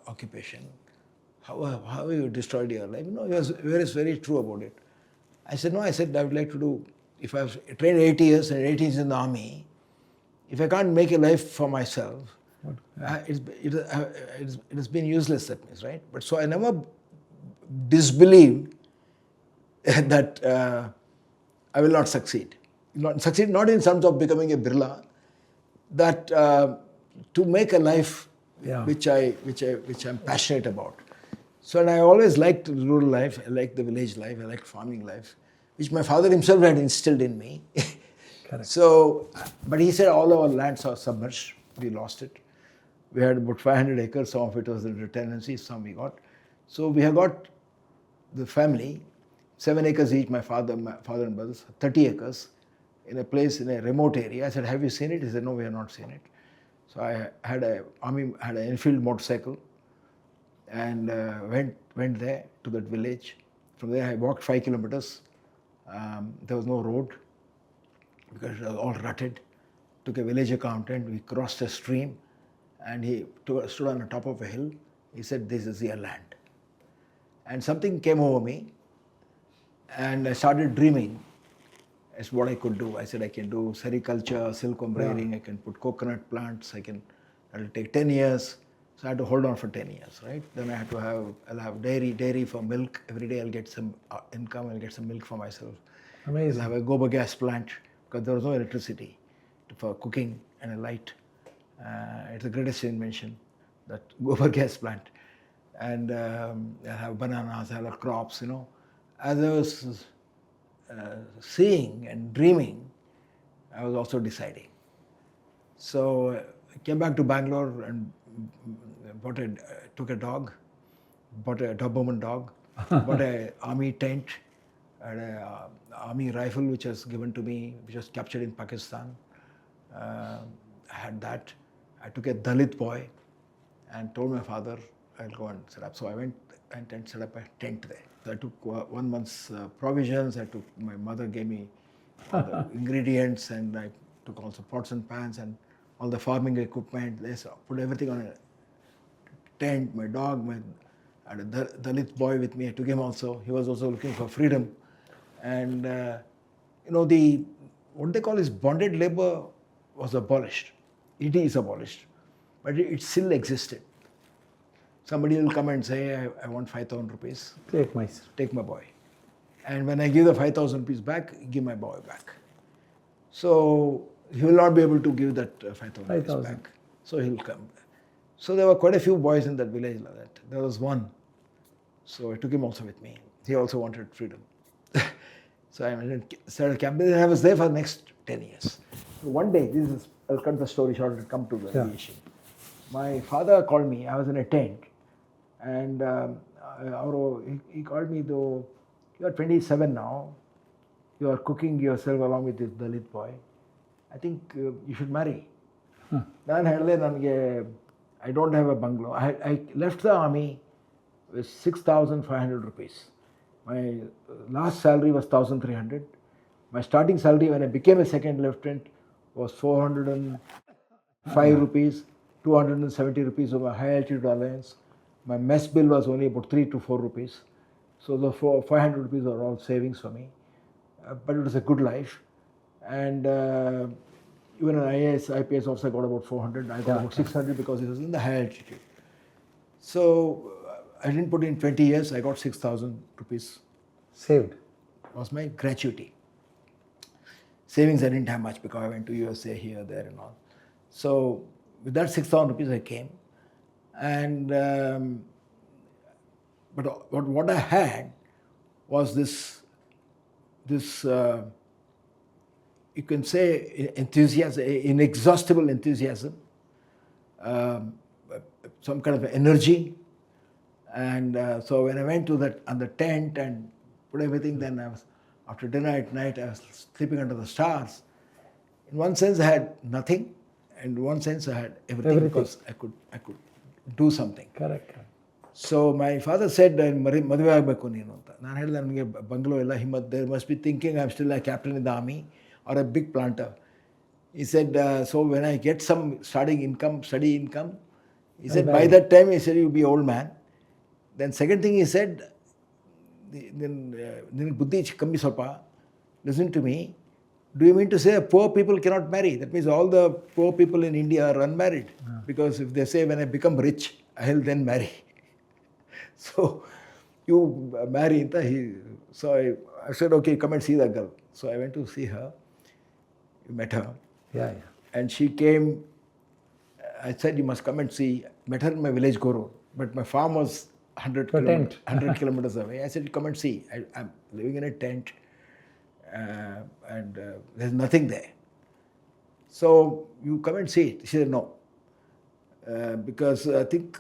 occupation. How have you destroyed your life? He was very true about it. I said, I would like to do, if I've trained 8 years and 8 years in the army, if I can't make a life for myself, it has been useless, that means, right? But so I never disbelieved that I will not succeed. Not in terms of becoming a Birla, that to make a life which I'm passionate about. So, and I always liked rural life, I liked the village life, I liked farming life, which my father himself had instilled in me. Correct. So, but he said all our lands are submerged, we lost it. We had about 500 acres, some of it was in tenancy, some we got. So we have got the family, 7 acres each, my father and brothers, 30 acres, in a place in a remote area. I said, have you seen it? He said, no, we have not seen it. So I had an Enfield motorcycle and went there to that village. From there I walked 5 kilometers. There was no road because it was all rutted. Took a village accountant, we crossed a stream and he stood on the top of a hill. He said, this is your land. And something came over me and I started dreaming as what I could do. I said, I can do sericulture, silkworm rearing, I can put coconut plants, that'll take 10 years. So I had to hold on for 10 years, right? Then I'll have dairy for milk. Every day I'll get some income, I'll get some milk for myself. Amazing. I'll have a gobar gas plant because there was no electricity for cooking and a light. It's the greatest invention. that gobar gas plant. And I have bananas, I have crops, As I was seeing and dreaming, I was also deciding. So I came back to Bangalore and took a dog, bought a Doberman dog, bought an army tent, and an army rifle which was given to me, which was captured in Pakistan. I had that. I took a Dalit boy and told my father I'll go and set up. So I went and set up a tent there. So I took 1 month's provisions. My mother gave me all the ingredients, and I took also pots and pans and all the farming equipment. They put everything on a tent. My dog, I had a Dalit boy with me. I took him also. He was also looking for freedom. And what they call is bonded labor was abolished. It is abolished, but it still existed. Somebody will come and say, I want 5,000 rupees. Take my boy. And when I give the 5,000 rupees back, give my boy back. So he will not be able to give that 5,000 rupees back. So he'll come. So there were quite a few boys in that village like that. There was one. So I took him also with me. He also wanted freedom. So I started camping, and I was there for the next 10 years. So one day, I'll cut the story short and come to the aviation. My father called me. I was in a tent, and he called me, though, you are 27 now. You are cooking yourself along with this Dalit boy. I think you should marry. I don't have a bungalow. I left the army with 6,500 rupees. My last salary was 1,300. My starting salary when I became a second lieutenant was 405 rupees, 270 rupees of my high altitude allowance. My mess bill was only about 3 to 4 rupees. So the 500 rupees are all savings for me. But it was a good life. And even an IPS officer got about 400. I got about 600 because it was in the high altitude. So I didn't put in 20 years. I got 6,000 rupees. Saved. Was my gratuity. Savings I didn't have much because I went to USA, here, there and all. So with that 6,000 rupees I came. And but what I had was this you can say enthusiasm, inexhaustible enthusiasm, some kind of energy. And so when I went to the tent and put everything, then I was, after dinner at night, I was sleeping under the stars. In one sense, I had nothing, and in one sense, I had everything. Because I could do something. Correct. So my father said, "Maduve agbeku neenu anta." Naan helide ನನಗೆ bungalow ella himmat. They must be thinking I'm still a captain in the army or a big planter. He said, so when I get some study income, he said, by that time, he said, you'll be old man. Then second thing he said, listen to me. Do you mean to say poor people cannot marry? That means all the poor people in India are unmarried. Because if they say, when I become rich, I'll then marry. So you marry. So I said, okay, come and see that girl. So I went to see her. We met her. Yeah. And she came. I said, you must come and see. Met her in my village, Goro. But my farm was 100 kilometers away. I said, come and see. I'm living in a tent. And there's nothing there. So you come and see it. She said, no. Because I think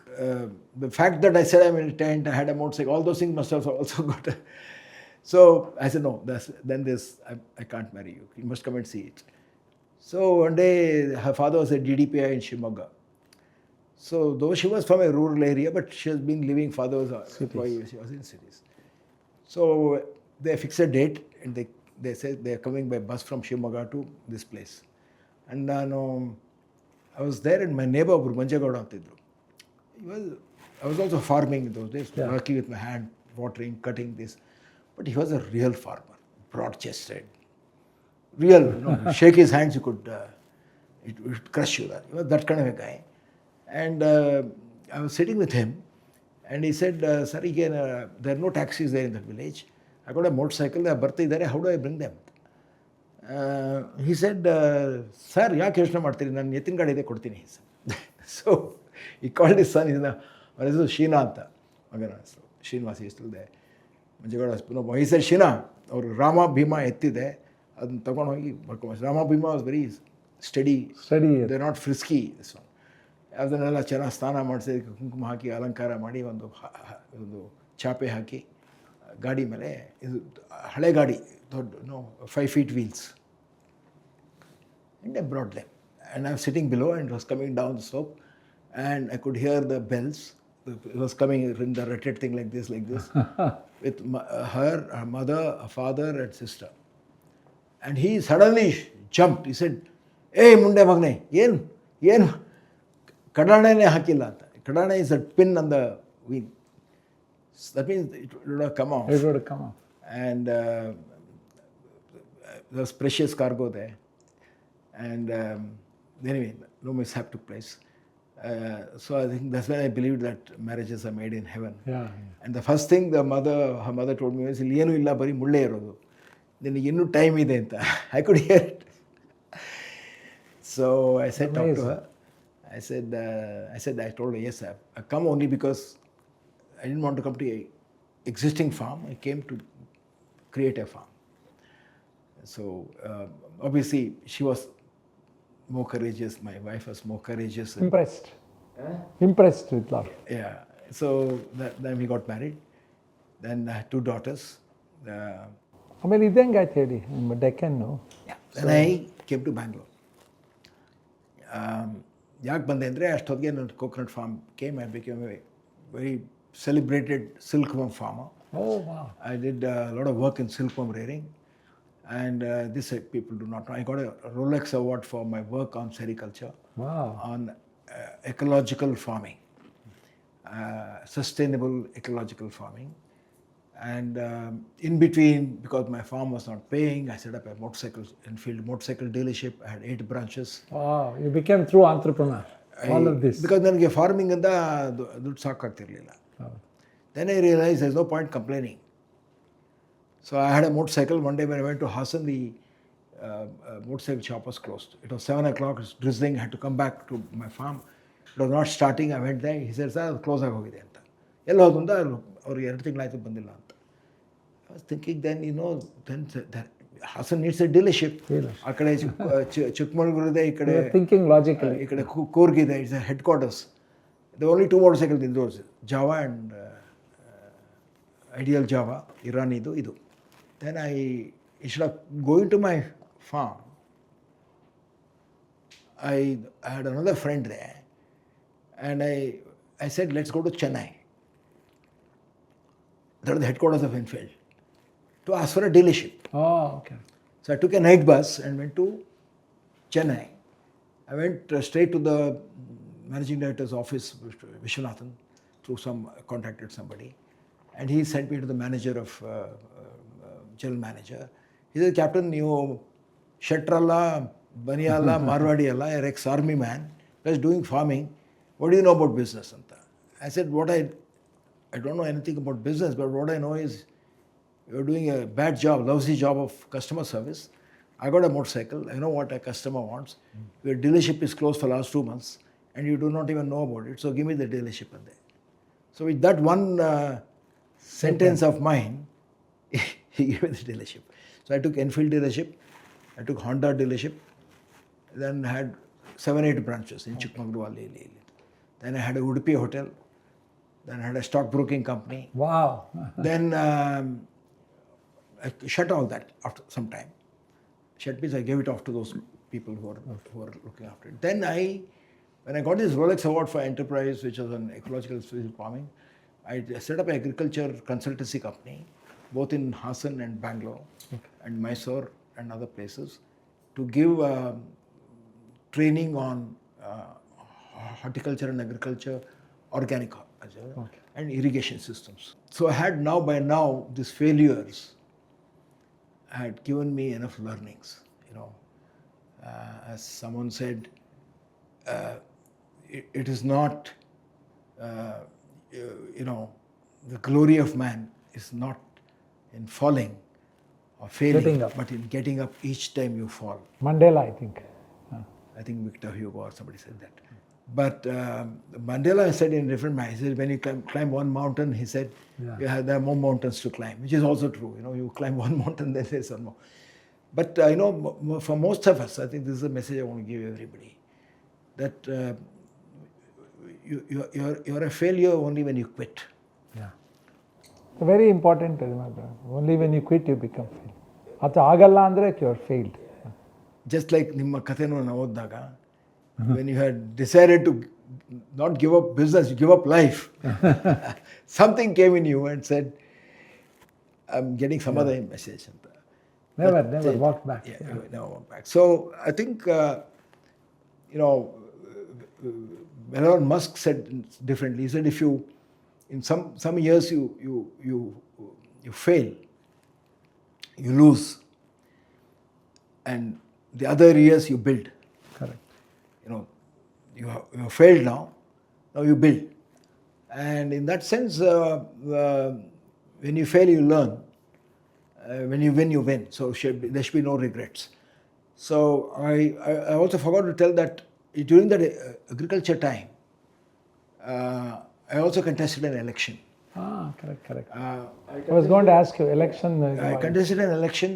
the fact that I said I'm in a tent, I had a motorcycle, all those things must have also got. So I said, no, I can't marry you. You must come and see it. So one day, her father was a DDPI in Shimoga. So though she was from a rural area, but she has been living, father was an employee, she was in cities. So they fixed a date, and they said they're coming by bus from Shimoga to this place. And I was there, and my neighbor, Manjagowda antidru. I was also farming in those days, working with my hand, watering, cutting this. But he was a real farmer, broad-chested, real, shake his hands, you could, it would crush you. He was that kind of a guy. And I was sitting with him, and he said, sir, again, there are no taxis there in the village. I got a motorcycle, they are birthday there, how do I bring them? He said, sir, yaake yochne ಮಾಡ್ತೀರಿ, ನಾನು ಎತ್ತಿನ ಗಾಡಿ ಇದೆ ಕೊಡ್ತೀನಿ. So He called his son, ಅವನ ಹೆಸರು ಶೀನಾ ಅಂತ, ಮಗನ ಹೆಸರು ಶ್ರೀನಿವಾಸ ಇಷ್ಟಲ್ದೆ ಮಂಜುಗೌಡ. he said, ಶೀನಾ ಅವರು ರಾಮ ಭೀಮಾ ಎತ್ತಿದೆ, ಅದನ್ನ ತೊಗೊಂಡೋಗಿ ಬರ್ಕೊಂಡು. Rama Bhima was very steady, they not frisky. ಅದನ್ನೆಲ್ಲ ಚೆನ್ನಾಗಿ ಸ್ನಾನ ಮಾಡಿಸಿ ಕುಂಕುಮ ಹಾಕಿ ಅಲಂಕಾರ ಮಾಡಿ ಒಂದು ಚಾಪೆ ಹಾಕಿ ಗಾಡಿ ಮೇಲೆ, ಇದು ಹಳೆ ಗಾಡಿ, ದೊಡ್ಡ 5 feet wheels. And I brought them. And I was sitting below and it was coming down the slope. And I could hear the bells. It was coming in the ratted thing like this, with her mother, her father and sister. And he suddenly jumped. He said, hey, munde magne, yen kadane hakilla anta. Kadane is a pin on the wheel. That means it would have come off. It would have come off. And there was precious cargo there. And anyway, no mishap took place. So I think that's when I believed that marriages are made in heaven. Yeah. And the first thing her mother told me was, ಏನು ಇಲ್ಲ, ಬರೀ ಮುಳ್ಳೆ ಇರೋದು, ನಿನಗೆ ಇನ್ನೂ time ಇದೆ ಅಂತ. I could hear it. So I said, talk to her. I told her, yes, I come only because I didn't want to come to an existing farm. I came to create a farm. So obviously she was more courageous. My wife was more courageous. Impressed with love. Yeah. So then we got married. Then I had 2 daughters. ಆಮೇಲೆ ಇದ್ದಂಗೆ ಆಯ್ತು ಹೇಳಿ ನಿಮ್ಮ ಡೆಕ್ಕನ್ನು. Then I came to Bangalore. ಯಾಕೆ ಬಂದೆ ಅಂದರೆ ಅಷ್ಟೊತ್ತಿಗೆ ನನ್ನ coconut farm came. I became a very celebrated silkworm farmer. Oh, wow. I did a lot of work in silkworm rearing. And this people do not know. I got a Rolex award for my work on sericulture, on ecological farming, sustainable ecological farming. And in between, because my farm was not paying, I set up a motorcycle dealership. I had 8 branches. Wow, you became true entrepreneur. All of this. Because ನನಗೆ farming ಇಂದ ದುಡ್ಡು ಸಾಕಾಗ್ತಿರ್ಲಿಲ್ಲ. Then I realized there's no point complaining. So I had a motorcycle. One day when I went to Hassan, the motorcycle shop was closed. It was 7 o'clock, it was drizzling. I had to come back to my farm. It was not starting. I went there. He said, sir, close ಆಗೋಗಿದೆ ಅಂತ. ಎಲ್ಲ ಹೋದ ಮುಂದೆ ಅವ್ರಿಗೆ 2 ತಿಂಗಳಾಯ್ತು ಬಂದಿಲ್ಲ ಅಂತ. I was thinking then, then Hassan needs a dealership. ಆ ಕಡೆ ಚಿಕ್ಕಮಗಳೂರು ಇದೆ, ಈ ಕಡೆ thinking logically. ಈ ಕಡೆ ಕೂರ್ಗ್ ಇದೆ. It's a headquarters. There were only 2 motorcycles in those, Java and Ideal Java, Iranidu, idu. Then instead of going to my farm, I had another friend there, and I said, let's go to Chennai. That was the headquarters of Enfield, to ask for a dealership. Oh, okay. So I took a night bus and went to Chennai. I went straight to the managing director's office, Vishwanathan, contacted somebody. And he sent me to the manager of general manager. He said, Captain, ನೀವು ಶೆಟ್ರಲ್ಲ, ಬನಿಯಲ್ಲ, ಮಾರ್ವಾಡಿ ಅಲ್ಲ, you're ex-army man, plus doing farming. What do you know about business? ಅಂತ. I said, I don't know anything about business, but what I know is you're doing a bad job, lousy job of customer service. I got a motorcycle. I know what a customer wants. Your dealership is closed for the last 2 months, and you do not even know about it. So give me the dealership. So with that one sentence of mine, he gave me the dealership. So I took Enfield dealership, I took Honda dealership, then I had 7-8 branches in Chikmagalur. Then I had a Udupi hotel, then I had a stockbroking company. Wow. Then I shut all that after some time. Shut means I gave it off to those people who are looking after it. Then when I got this Rolex award for enterprise, which was on ecological farming, I set up an agriculture consultancy company, both in Hassan and Bangalore, and Mysore and other places, to give training on horticulture and agriculture, organic and irrigation systems. So I had by now, these failures had given me enough learnings. As someone said, it is not, the glory of man is not in falling or failing, Getting up. but in getting up each time you fall. Mandela, I think. I think Victor Hugo or somebody said that. But Mandela said in different ways, he said, when you climb one mountain, he said, there are more mountains to climb, which is also true. You climb one mountain, then there's one more. But for most of us, I think this is a message I want to give everybody, that you're a failure only when you quit. Yeah. Very important, remember. Only when you quit, you become failed. Ata agalla andre you're failed. Just like ನಿಮ್ಮ ಕಥೆನೂ ನಾವು ಓದಿದಾಗ, when you had decided to not give up business, you give up life. Something came in you and said, I'm getting some other message. Never walk back. Never walk back. So I think, Elon Musk said differently. He said, if you, in some years you fail, you lose, and the other years you build. Correct. You have failed now you build. And in that sense, when you fail, you learn. When you win, you win. So there should be no regrets. So I also forgot to tell that during that agriculture time, I also contested an election. Correct. I was going to ask you, election. I contested an election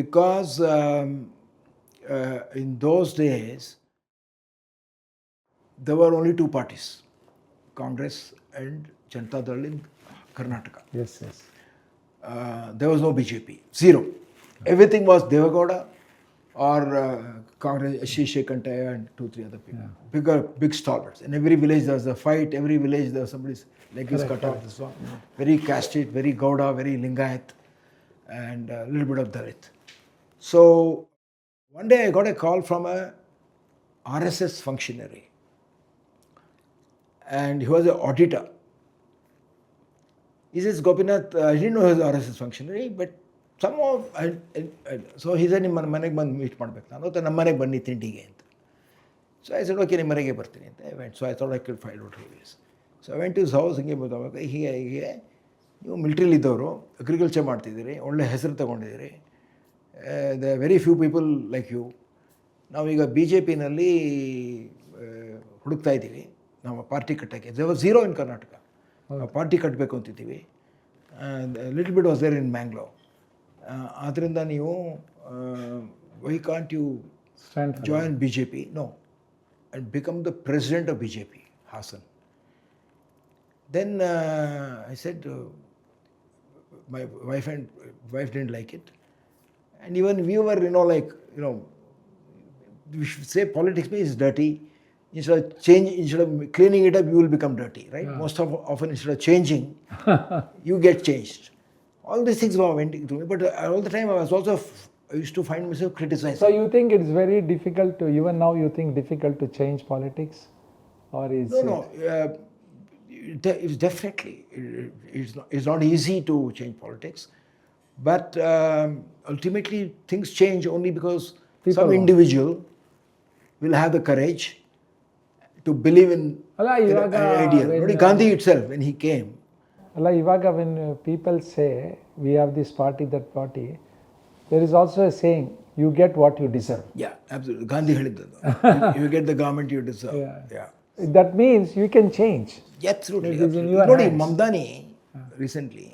because in those days, there were only two parties, Congress and Janata Dal in Karnataka. Yes. There was no BJP, zero. Everything was Devagowda or Congress, HCG Cancer and 2-3 other people. Big stalwarts. In every village there was a fight, every village there was somebody's leg is cut off. This one. Very caste, very Gowda, very Lingayat, and a little bit of Dalit. So one day I got a call from a RSS functionary, and he was an auditor. He says, Gopinath, I didn't know he was an RSS functionary, but somehow, so he said, ನಿಮ್ಮ ಮನೆಗೆ ಬಂದು meet ಮಾಡಬೇಕು ನಾನು, ಅಥವಾ ನಮ್ಮ ಮನೆಗೆ ಬನ್ನಿ ತಿಂಡಿಗೆ ಅಂತ. So I said, okay, ನಿಮ್ಮ ಮನೆಗೆ ಬರ್ತೀನಿ ಅಂತ. I went. So I thought I could find out who he is. So I went to his house, ಹಿಂಗೆ ಬರ್ತಾವಾಗ, ಹೀಗೆ ನೀವು ಮಿಲಿಟ್ರಿಲಿ ಇದ್ದವರು, ಅಗ್ರಿಕಲ್ಚರ್ ಮಾಡ್ತಿದ್ದೀರಿ, ಒಳ್ಳೆ ಹೆಸರು ತಗೊಂಡಿದ್ದೀರಿ, there are very few people like you. ನಾವೀಗ BJPನಲ್ಲಿ ಹುಡುಕ್ತಾ ಇದ್ದೀವಿ, ನಾವು ಪಾರ್ಟಿ ಕಟ್ಟೋಕ್ಕೆ. There was zero in Karnataka. ನಾವು ಪಾರ್ಟಿ ಕಟ್ಟಬೇಕು ಅಂತಿದ್ದೀವಿ. Little bit was there in Mangalore. ಆದ್ದರಿಂದ ನೀವು why can't you join BJP? No. And become the president of BJP, Hassan. Then I said, my wife didn't like it. And even we were, we should say politics is dirty. Instead of cleaning it up, you will become dirty, right? Most often, instead of changing, you get changed. All these things were went through me, but all the time I used to find myself criticizing. So you think it's very difficult to, even now you think difficult to change politics? Or is No. It's definitely, it's not easy to change politics. But ultimately, things change only because some individual will have the courage to believe in an idea. Gandhi itself, when he came. Ivaga, when people say we have this party, that party, there is also a saying, you get what you deserve. Yeah, absolutely. Gandhi ಹೇಳಿದ್ದು. You get the government you deserve. Yeah. That means you can change. Absolutely. It is in your hands. Mamdani recently.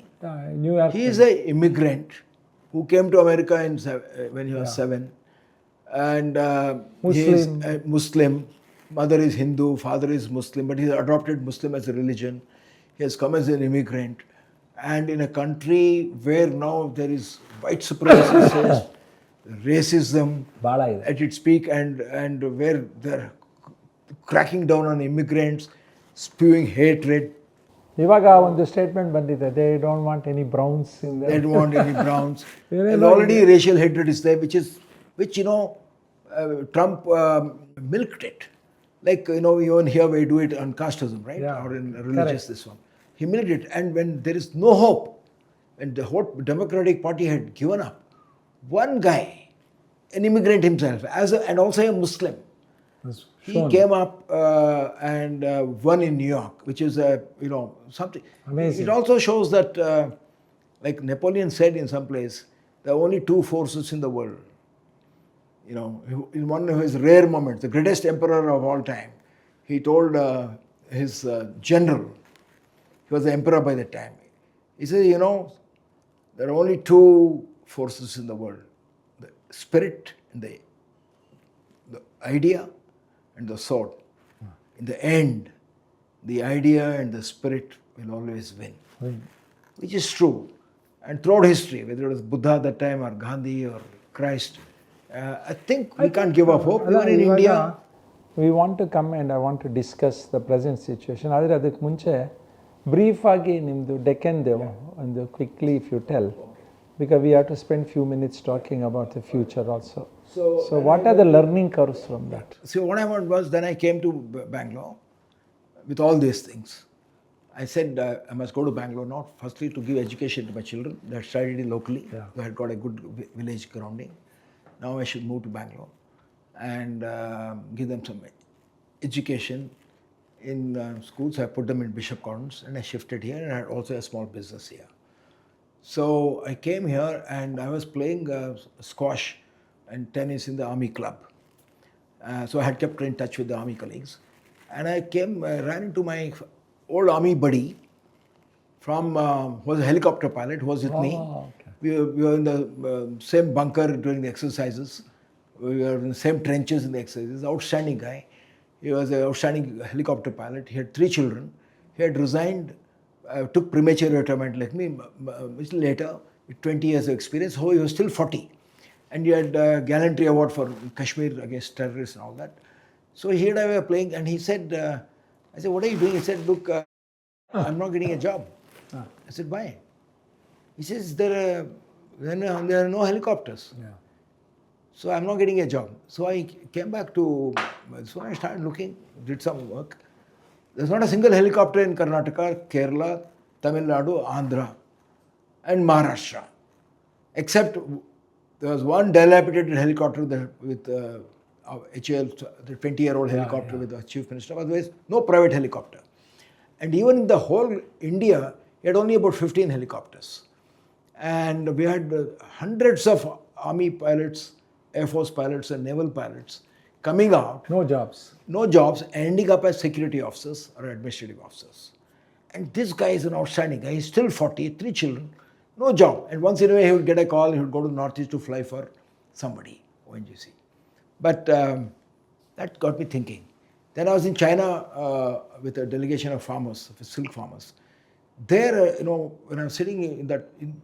He is an immigrant who came to America when he was 7. And he is a Muslim. Mother is Hindu, father is Muslim, but he adopted Muslim as a religion. He has come as an immigrant. And in a country where now there is white supremacy, racism at its peak, and where they're cracking down on immigrants, spewing hatred. ಇವಾಗ ಒಂದು statement ಬಂದಿದೆ, they don't want any browns in there. They don't want any browns. And already racial hatred is there, which Trump milked it. Like, even here we do it on casteism, right? Or in religious, this one. He milked it. And when there is no hope, when the whole Democratic Party had given up, one guy, an immigrant himself, and also a Muslim, he came up and won in New York, which is something. Amazing. It also shows that, like Napoleon said in some place, there are only two forces in the world. In one of his rare moments, the greatest emperor of all time, he told his general, he was the emperor by the time, he said, you know, there are only two forces in the world, the spirit and the idea and the sword. In the end, the idea and the spirit will always win. Which is true. And throughout history, whether it was Buddha at that time or Gandhi or Christ, I think we can't give up hope. Even in India, we want to come and I want to discuss the present situation. ಆದರೆ ಅದಕ್ಕೆ ಮುಂಚೆ brief ಆಗಿ ನಿಮ್ಮದು ಡೆಕ್ಕನ್ದು ಒಂದು quickly if you tell, because we have to spend few minutes talking about the future also. So what are the learning curves from that? So what I want was, then I came to Bangalore with all these things. I said I must go to Bangalore now, firstly to give education to my children. They had studied locally. Yeah. They had got a good village grounding. Now I should move to Bangalore and give them some education in schools. I put them in Bishop Gardens and I shifted here, and I had also a small business here. So I came here and I was playing squash and tennis in the army club. So I had kept in touch with the army colleagues. And I ran into my old army buddy from, was a helicopter pilot, who was with me. Okay. We were in the same bunker during the exercises. We were in the same trenches in the exercises. Outstanding guy. He was an outstanding helicopter pilot. He had 3 children. He had resigned, took premature retirement like me, little later, with 20 years of experience. So he was still 40. And he had a gallantry award for Kashmir against terrorists and all that. So he and I were playing, and he said, I said, what are you doing? He said, look, I'm not getting a job. I said, why? He says, there are no helicopters. Yeah. So I'm not getting a job. So I came back to, so I started looking, did some work. There's not a single helicopter in Karnataka, Kerala, Tamil Nadu, Andhra, and Maharashtra. Except there was one dilapidated helicopter with HAL, the 20-year-old helicopter with the chief minister. Otherwise, no private helicopter. And even in the whole India, you had only about 15 helicopters. And we had hundreds of army pilots, Air Force pilots and naval pilots coming out. No jobs. No jobs, ending up as security officers or administrative officers. And this guy is an outstanding guy. He's still 40, 3 children, no job. And once in a way he would get a call, he would go to Northeast to fly for somebody, ONGC. But that got me thinking. Then I was in China with a delegation of farmers, of silk farmers. There, when I was sitting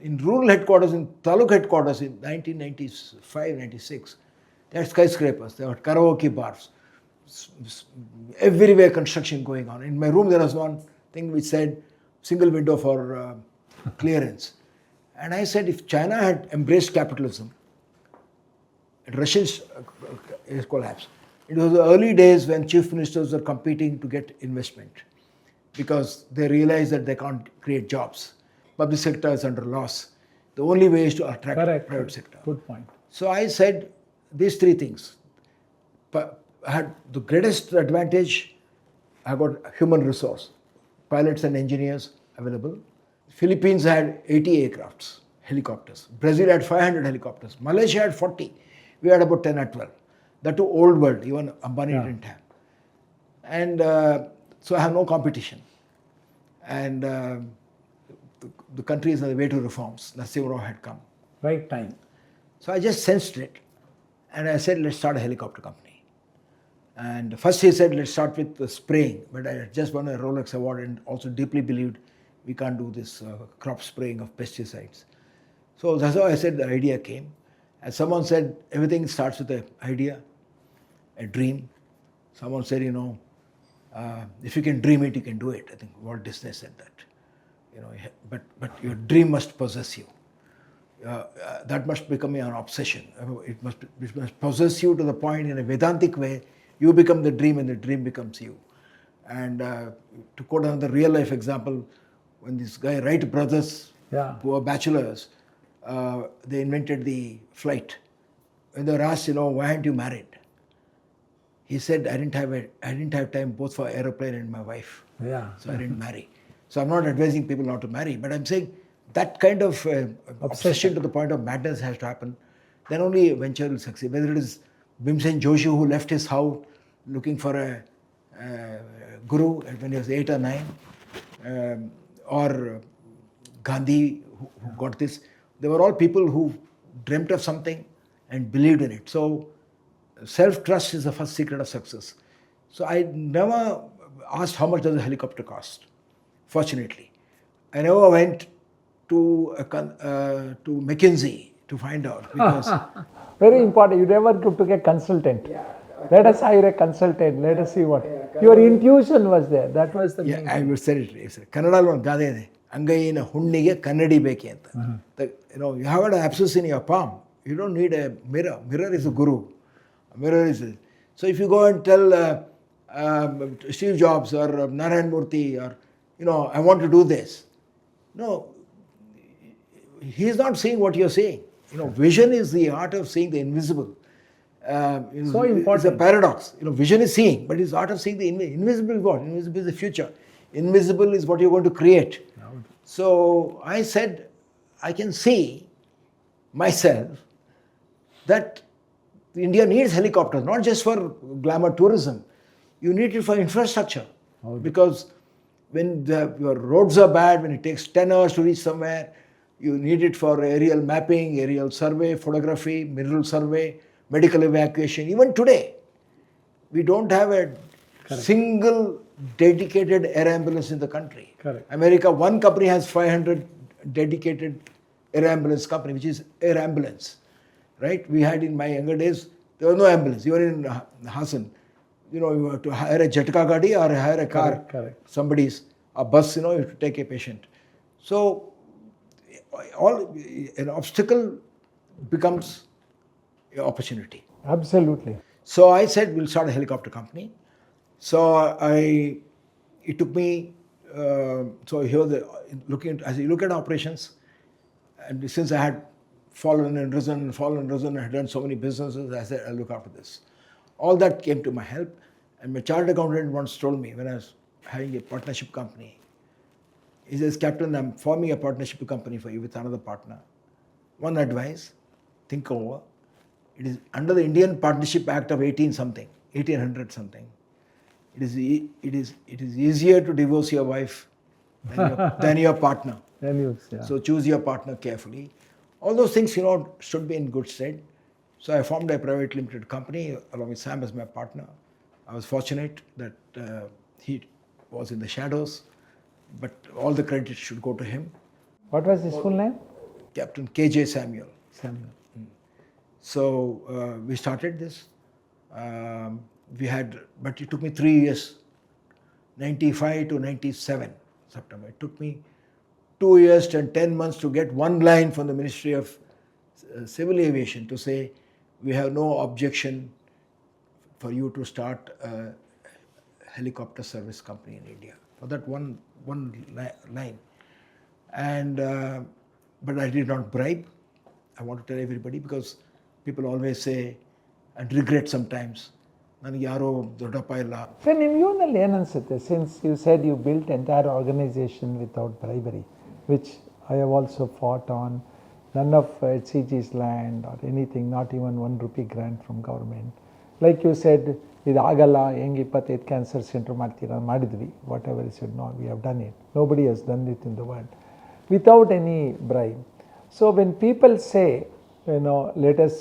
in rural headquarters, in taluk headquarters in 1995, 96, they had skyscrapers, they had karaoke bars, everywhere construction going on. In my room there was one thing which said, single window for clearance. And I said, if China had embraced capitalism, Russia's collapse. It was the early days when chief ministers were competing to get investment because they realized that they can't create jobs. Public sector is under loss. The only way is to attract private sector. Good point. So I said these 3 things. I had the greatest advantage, I got human resource, pilots and engineers available. Philippines had 80 aircrafts, helicopters. Brazil had 500 helicopters. Malaysia had 40. We had about 10 or 12. That too old world, even Ambani didn't have. And so I have no competition. And the country is on the way to reforms. Narasimha Rao had come. Right time. So I just sensed it. And I said, let's start a helicopter company. And first he said, let's start with the spraying. But I had just won a Rolex award and also deeply believed we can't do this crop spraying of pesticides. So that's how I said the idea came. And someone said, everything starts with an idea, a dream. Someone said, if you can dream it, you can do it. I think Walt Disney said that. But your dream must possess you. That must become an obsession. It must possess you to the point, in a Vedantic way, you become the dream and the dream becomes you. And to quote another real life example, when this guy Wright brothers, who were bachelors, they invented the flight. When they were asked, why aren't you married? He said, I didn't have time both for aeroplane and my wife. Yeah. So I didn't marry. So I'm not advising people not to marry, but I'm saying that kind of obsession to the point of madness has to happen. Then only a venture will succeed. Whether it is Bhimsen Joshi who left his house looking for Guru when he was 8 or 9, or Gandhi who got this. They were all people who dreamt of something and believed in it. So self-trust is the first secret of success. So I never asked how much does a helicopter cost, fortunately. I never went to McKinsey to find out because Very important. You never took a consultant. Let us hire a consultant. Let us see what. Your intuition was there. That was the main. I will say it. ಕನ್ನಡದಲ್ಲಿ ಒಂದು ಗಾದೆ ಇದೆ, ಅಂಗೈನ ಹುಣ್ಣಿಗೆ ಕನ್ನಡಿ ಬೇಕೆ ಅಂತ. You have an abscess in your palm. You don't need a mirror. Mirror is a guru. A mirror is so if you go and tell Steve Jobs or Narayan Murthy or I want to do this. No, he is not saying what you're saying. Vision is the art of seeing the invisible. So important. It's a paradox. Vision is seeing, but it's the art of seeing the invisible is what? Invisible is the future. Invisible is what you're going to create. So I said, I can see myself that India needs helicopters, not just for glamour tourism. You need it for infrastructure. Because when your roads are bad, when it takes 10 hours to reach somewhere, you need it for aerial mapping, aerial survey, photography, mineral survey, medical evacuation. Even today, we don't have a single dedicated air ambulance in the country. Correct. America, one company has 500 dedicated air ambulance company, which is air ambulance. Right? We had in my younger days, there was no ambulance. Even in Hassan, you have to hire a jetka gadi or hire a car. Correct. Somebody's, a bus, you have to take a patient. So, an obstacle becomes an opportunity. Absolutely. So I said, we'll start a helicopter company. So it took me, so here as you look at operations, and since I had fallen and risen, I had done so many businesses, I said, I'll look after this. All that came to my help. And my chartered accountant once told me when I was having a partnership company, he says, Captain, I'm forming a partnership company for you with another partner. One advice, think over. It is under the Indian Partnership Act of 1800 something. It is easier to divorce your wife than your partner. So choose your partner carefully. All those things, should be in good stead. So I formed a private limited company along with Sam as my partner. I was fortunate that he was in the shadows, but all the credit should go to him. What was his full name? Captain K.J. Samuel. So we started this. But it took me 3 years, 95 to 97 September. It took me 2 years and 10 months to get one line from the Ministry of Civil Aviation to say, we have no objection for you to start a helicopter service company in India. For that one line. And but I did not bribe. I want to tell everybody, because people always say, and regret sometimes, ನನಗೆ ಯಾರೋ ದೊಡ್ಡಪ್ಪ ಇಲ್ಲ. So ನಿಮ್ಗೆ ಏನನ್ಸುತ್ತೆ, since you said you built entire organization without bribery, which I have also fought on, none of HCG's land or anything, not even 1 rupee grant from government. Like you said, ಇದು ಆಗಲ್ಲ, ಹೆಂಗೆ 25 cancer centre ಮಾಡಿದ್ವಿ, whatever you said, no, we have done it. Nobody has done it in the world without any bribe. So when people say, let us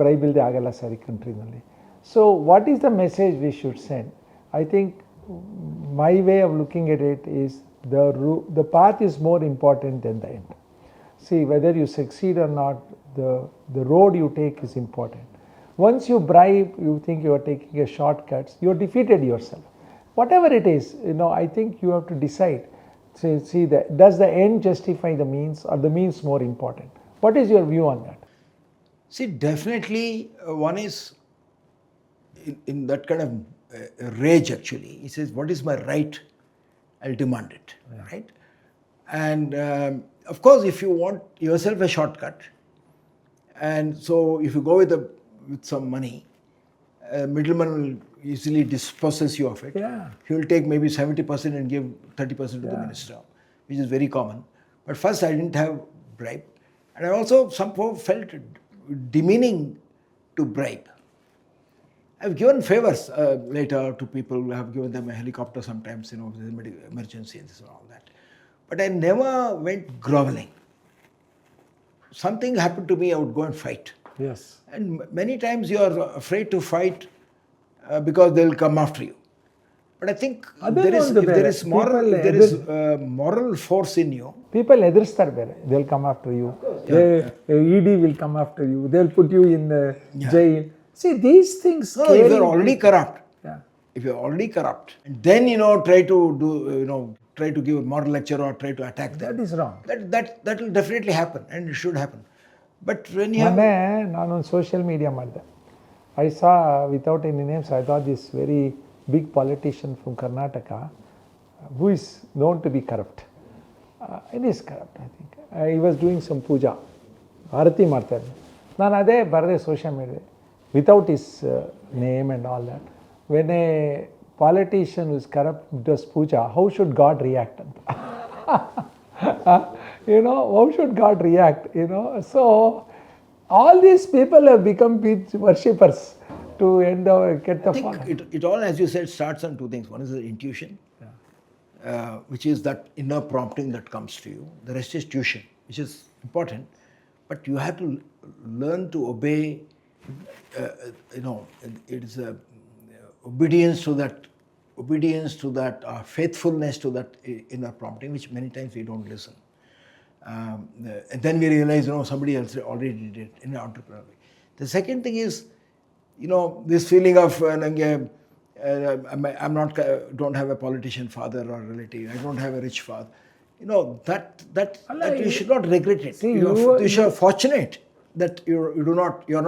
bribe ಇಲ್ಲದೆ ಆಗಲ್ಲ ಸರಿ ಕಂಟ್ರಿನಲ್ಲಿ. So what is the message we should send? I think my way of looking at it is the path is more important than the end. See, whether you succeed or not, the road you take is important. Once you bribe, you think you are taking a shortcut, you have defeated yourself. Whatever it is, I think you have to decide. See, does the end justify the means, or the means more important? What is your view on that? See, definitely one is in that kind of rage actually. He says, what is my right? I'll demand it, right? And of course, if you want yourself a shortcut, and so if you go with some money, a middleman will easily dispossess you of it. He will take maybe 70% and give 30% to the minister, which is very common. But first, I didn't have bribe. And I also somehow felt demeaning to bribe. I've given favors later to people. I have given them a helicopter sometimes, you know, with emergency and this and all that. But I never went groveling. Something happened to me, I would go and fight. Yes. And many times you are afraid to fight because they will come after you. But I think if there is moral force in you. People ಎದುರಿಸ್ತಾರೆ ಬೇರೆ. They'll come after you. ED will come after you. They'll put you in jail. See, these things. No, if you're already corrupt. Yeah. If you're already corrupt, and then try to give a moral lecture or try to attack them. That is wrong. That will definitely happen, and it should happen. But when you have ನಾನು social media ಮಾಡಿದೆ. I saw, without any names, I thought this very big politician from Karnataka who is known to be corrupt. It is corrupt, I think. He was doing some puja. Arati ಮಾಡ್ತಾರೆ. ನಾನು ಅದೇ ಬರದೆ social media without his name and all that. When a politician who is corrupt does puja, how should God react? How should God react? So all these people have become worshippers to get the I think it all, as you said, starts on two things. One is the intuition, which is that inner prompting that comes to you. The rest is tuition, which is important. But you have to learn to obey. It is obedience to that, faithfulness to that inner prompting, which many times we don't listen. And then we realize, somebody else already did it in an entrepreneurial way. The second thing is, this feeling of don't have a politician father or relative. I don't have a rich father. That you should not regret it. You should be fortunate that you're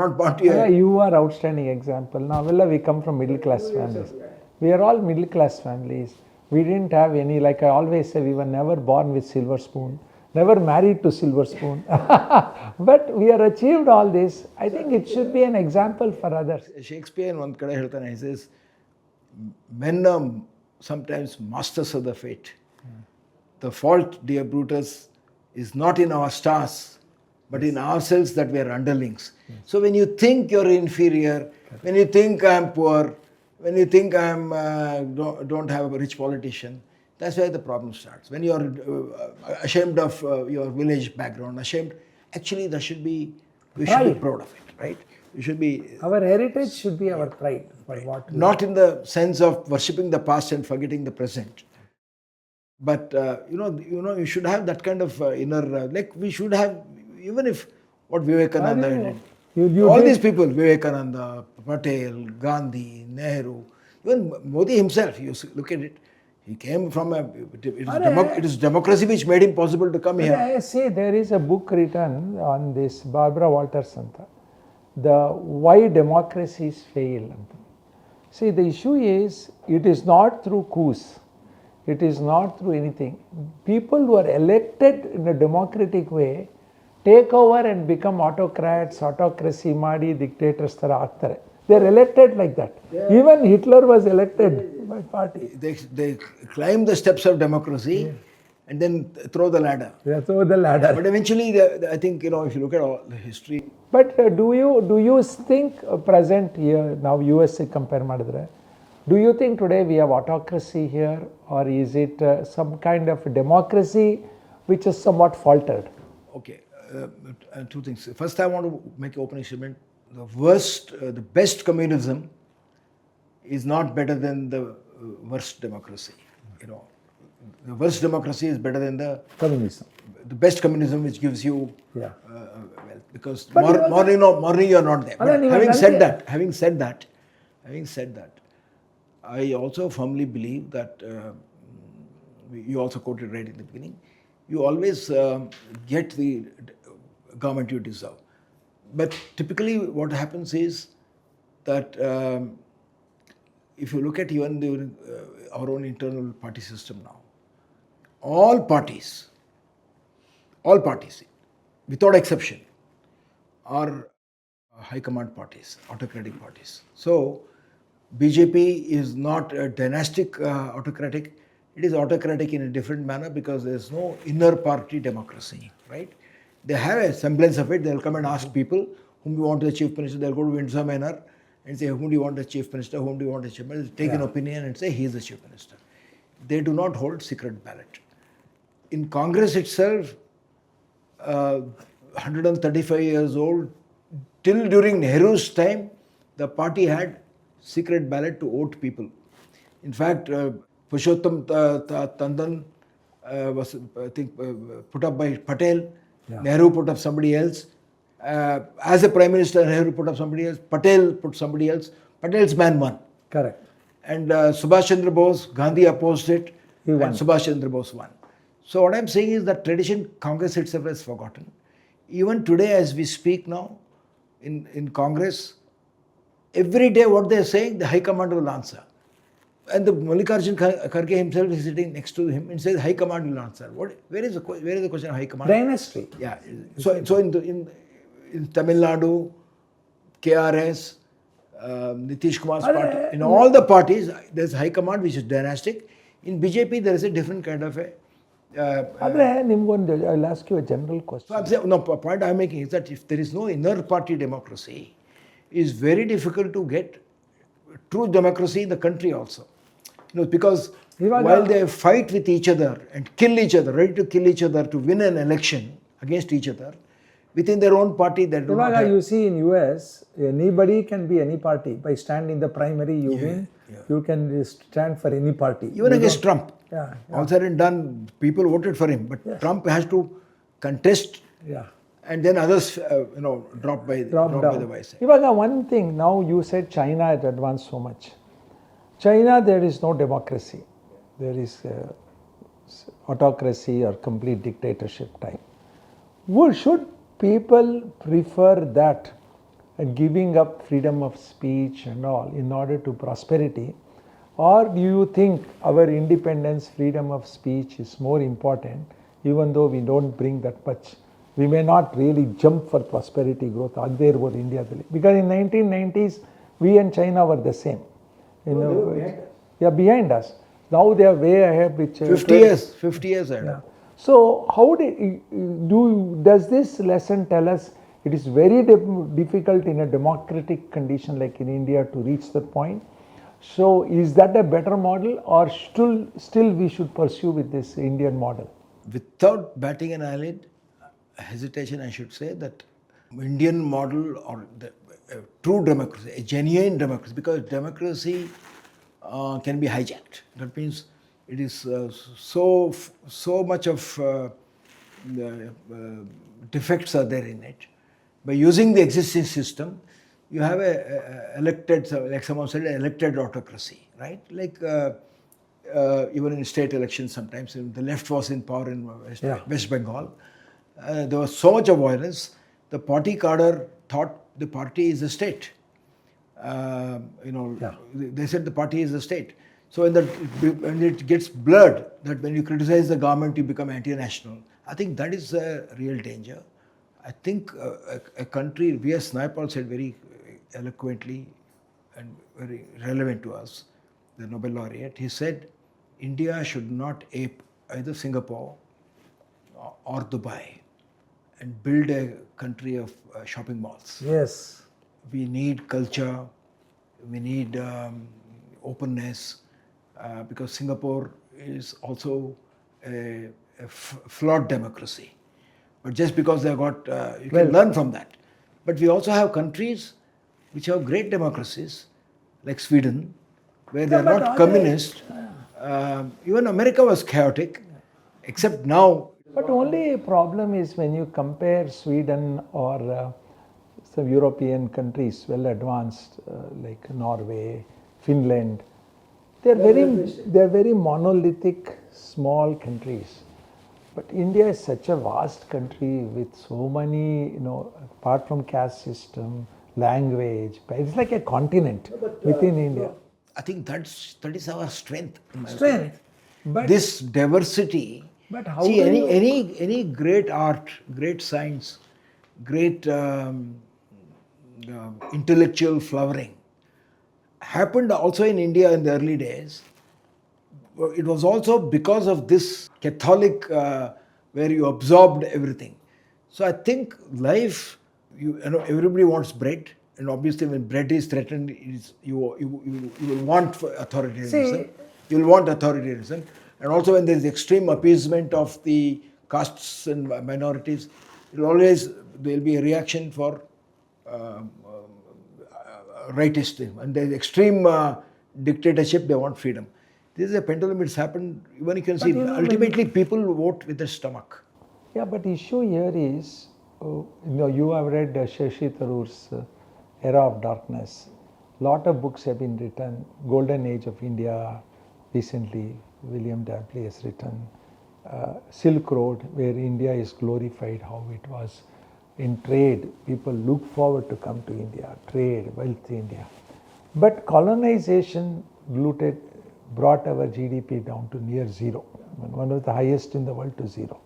not born to you are outstanding example. Now, we come from middle class families. We are all middle class families. We didn't have any, like I always say, we were never born with silver spoon, never married to silver spoon. But we have achieved all this. I think it should be an example for others. Shakespeare in one kade ಹೇಳ್ತಾನೆ, he says, men are sometimes masters of the fate. The fault, dear Brutus, is not in our stars, but in ourselves that we are underlings. So when you think you're inferior, when you think I'm poor, when you think don't have a rich politician, that's where the problem starts. When you're ashamed of your village background, actually we should be proud of it, right? We should be. Our heritage should be our pride. Not in the sense of worshipping the past and forgetting the present. But you should have that kind of inner, like we should have, even if what Vivekananda did. All these people, Vivekananda, Patel, Gandhi, Nehru, even Modi himself, you look at it, he came from it is democracy which made him possible to come here. I see, there is a book written on this, Barbara Walters, the why democracies fail. See, the issue is, it is not through coups. It is not through anything. People who are elected in a democratic way take over and become autocrats, autocracy ಮಾಡಿ dictators ಥರ ಆಗ್ತಾರೆ. They are elected like that. Yeah. Even Hitler was elected by party. They climb the steps of democracy and then throw the ladder. Yeah, throw the ladder. But eventually, I think, if you look at all the history. But do you think present here, now US compare ಮಾಡಿದ್ರೆ, do you think today we have autocracy here, or is it some kind of democracy which is somewhat faltered? Okay, two things. First, I want to make an opening statement. The best communism is not better than the worst democracy. The worst democracy is better than the communism. The best communism, which gives you wealth, because morning you're not there. But having said that, I also firmly believe that you also quoted right in the beginning. You always get the government you deserve. But typically what happens is that if you look at even our own internal party system now, all parties, without exception, are high command parties, autocratic parties. So BJP is not a dynastic autocratic. It is autocratic in a different manner because there is no inner party democracy, right? They have a semblance of it. They'll come and ask people whom you want to the chief minister. They'll go to Windsor Manor and say, whom do you want as chief minister, whom do you want as chief minister, take an opinion and say he is the chief minister. They do not hold secret ballot. In Congress itself, 135 years old, till during Nehru's time, the party had secret ballot to vote people. In fact, Purushottam Tandon was, I think, put up by Patel. Yeah. Nehru put up somebody else. As a prime minister, Nehru put up somebody else. Patel put somebody else. Patel's man won. Correct. And Subhash Chandra Bose, Gandhi opposed it. He won. And Subhash Chandra Bose won. So what I'm saying is that tradition, Congress itself has forgotten. Even today, as we speak now, in Congress, every day what they're saying, the High Command will answer. And the Mallikarjun Kharge himself is sitting next to him and says, High Command will answer. Where is the question of High Command? Dynasty. Yeah. So in Tamil Nadu, KRS, Nitish Kumar's party, in all the parties, there's High Command which is dynastic. In BJP, there is a different kind of a... I'll ask you a general question. So I'm saying, no, point I'm making is that if there is no inner party democracy, it's very difficult to get true democracy in the country also. Because while they fight with each other and kill each other, ready to kill each other to win an election against each other, within their own party they do not have. You see in US, anybody can be any party. By standing in the primary, you win. Yeah. You can stand for any party. Even against Trump. Yeah. All said and done, people voted for him. But Trump has to contest. Yeah. And then others, drop by the wayside. Ivaga, one thing, now you said China has advanced so much. China, there is no democracy. There is autocracy or complete dictatorship type. Should people prefer that giving up freedom of speech and all in order to prosperity? Or do you think our independence, freedom of speech is more important, even though we don't bring that much? We may not really jump for prosperity growth over India. Because in 1990s, we and China were the same. Behind us. Now they are way ahead. 50 years ahead. Yeah. So how does this lesson tell us it is very difficult in a democratic condition like in India to reach that point? So is that a better model, or still we should pursue with this Indian model? Without batting an eyelid, hesitation, I should say that Indian model or the true democracy, a genuine democracy, because democracy can be hijacked. That means it is so much of defects are there in it. By using the existing system, you have a elected, like someone said, elected autocracy, right? Like even in state elections sometimes, the left was in power in West Bengal. There was so much of violence. The party cadre thought the party is the state. They said the party is the state. So when it gets blurred, that when you criticize the government, you become anti-national. I think that is a real danger. I think a country, V.S. Naipaul said very eloquently and very relevant to us, the Nobel laureate, he said, India should not ape either Singapore or Dubai and build a country of shopping malls. Yes. We need culture, we need openness, because Singapore is also a flawed democracy. But just because they have got, you can learn from that. But we also have countries which have great democracies, like Sweden, where they are not communist. Even America was chaotic, except now. But only problem is when you compare Sweden or some European countries, well advanced, like Norway, Finland, they're very monolithic, small countries. But India is such a vast country with so many, apart from caste system, language, it's like a continent within India. I think that is our strength. Strength. But this diversity. But how see, any great art, great science, great intellectual flowering happened also in India in the early days. It was also because of this Catholic where you absorbed everything. So I think life, everybody wants bread, And obviously, when bread is threatened, you will want authoritarianism. You will want authoritarianism. And also, when there is extreme appeasement of the castes and minorities, there will be a reaction for rightist. And there is extreme dictatorship, they want freedom. This is a pendulum, it's happened, even you can see, ultimately people vote with their stomach. Yeah, but issue here is, you have read Shashi Tharoor's Era of Darkness. Lot of books have been written. Golden Age of India, recently William Dampley has written. Silk Road, where India is glorified, how it was in trade. People look forward to come to India, trade, wealthy India. But colonization brought our GDP down to near zero, one of the highest in the world to zero.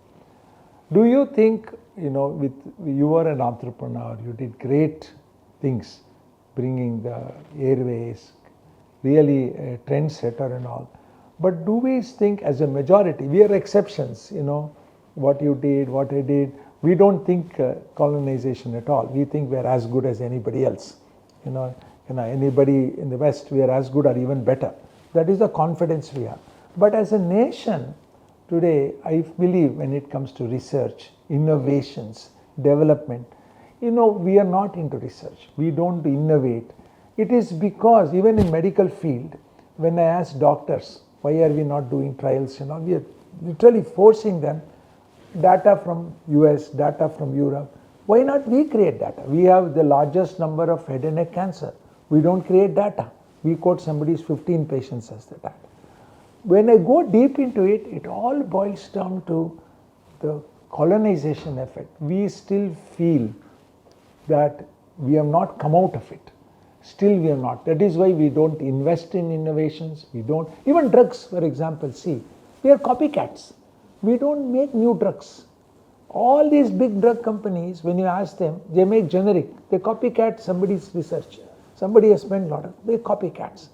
Do you think, you were an entrepreneur, you did great things, bringing the airways, really a trendsetter and all. But do we think as a majority, we are exceptions, what you did, what I did, we don't think colonization at all. We think we are as good as anybody else. Anybody in the West, we are as good or even better. That is the confidence we have. But as a nation, today, I believe when it comes to research, innovations, development, we are not into research. We don't innovate. It is because even in medical field, when I ask doctors, why are we not doing trials? We are literally forcing them data from US, data from Europe. Why not we create data? We have the largest number of head and neck cancer. We don't create data. We quote somebody's 15 patients as the data. When I go deep into it, it all boils down to the colonization effect. We still feel that we have not come out of it. Still we have not. That is why we don't invest in innovations. We don't, even drugs, for example, see, we are copycats. We don't make new drugs. All these big drug companies, when you ask them, they make generic. They copycat somebody's research. Somebody has spent a lot of, they're copycats.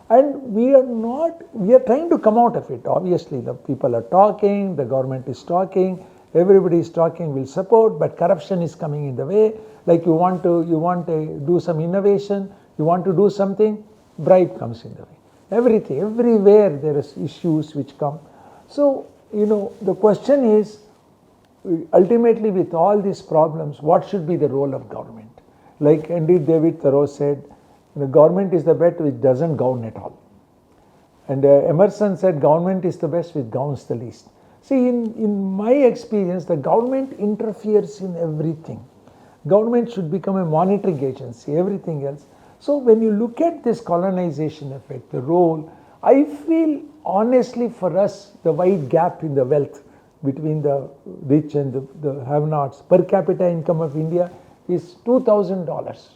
And we are trying to come out of it. Obviously, the people are talking, the government is talking, everybody is talking, will support, but corruption is coming in the way. Like you want to do some innovation, you want to do something, bribe comes in the way. Everything, everywhere there is issues which come. So, the question is, ultimately with all these problems, what should be the role of government? Like Henry David Thoreau said, the government is the best which doesn't govern at all. And Emerson said government is the best which governs the least. See, in my experience, the government interferes in everything. Government should become a monitoring agency, everything else. So when you look at this colonization effect, the role, I feel honestly for us, the wide gap in the wealth between the rich and the have-nots, per capita income of India is $2,000,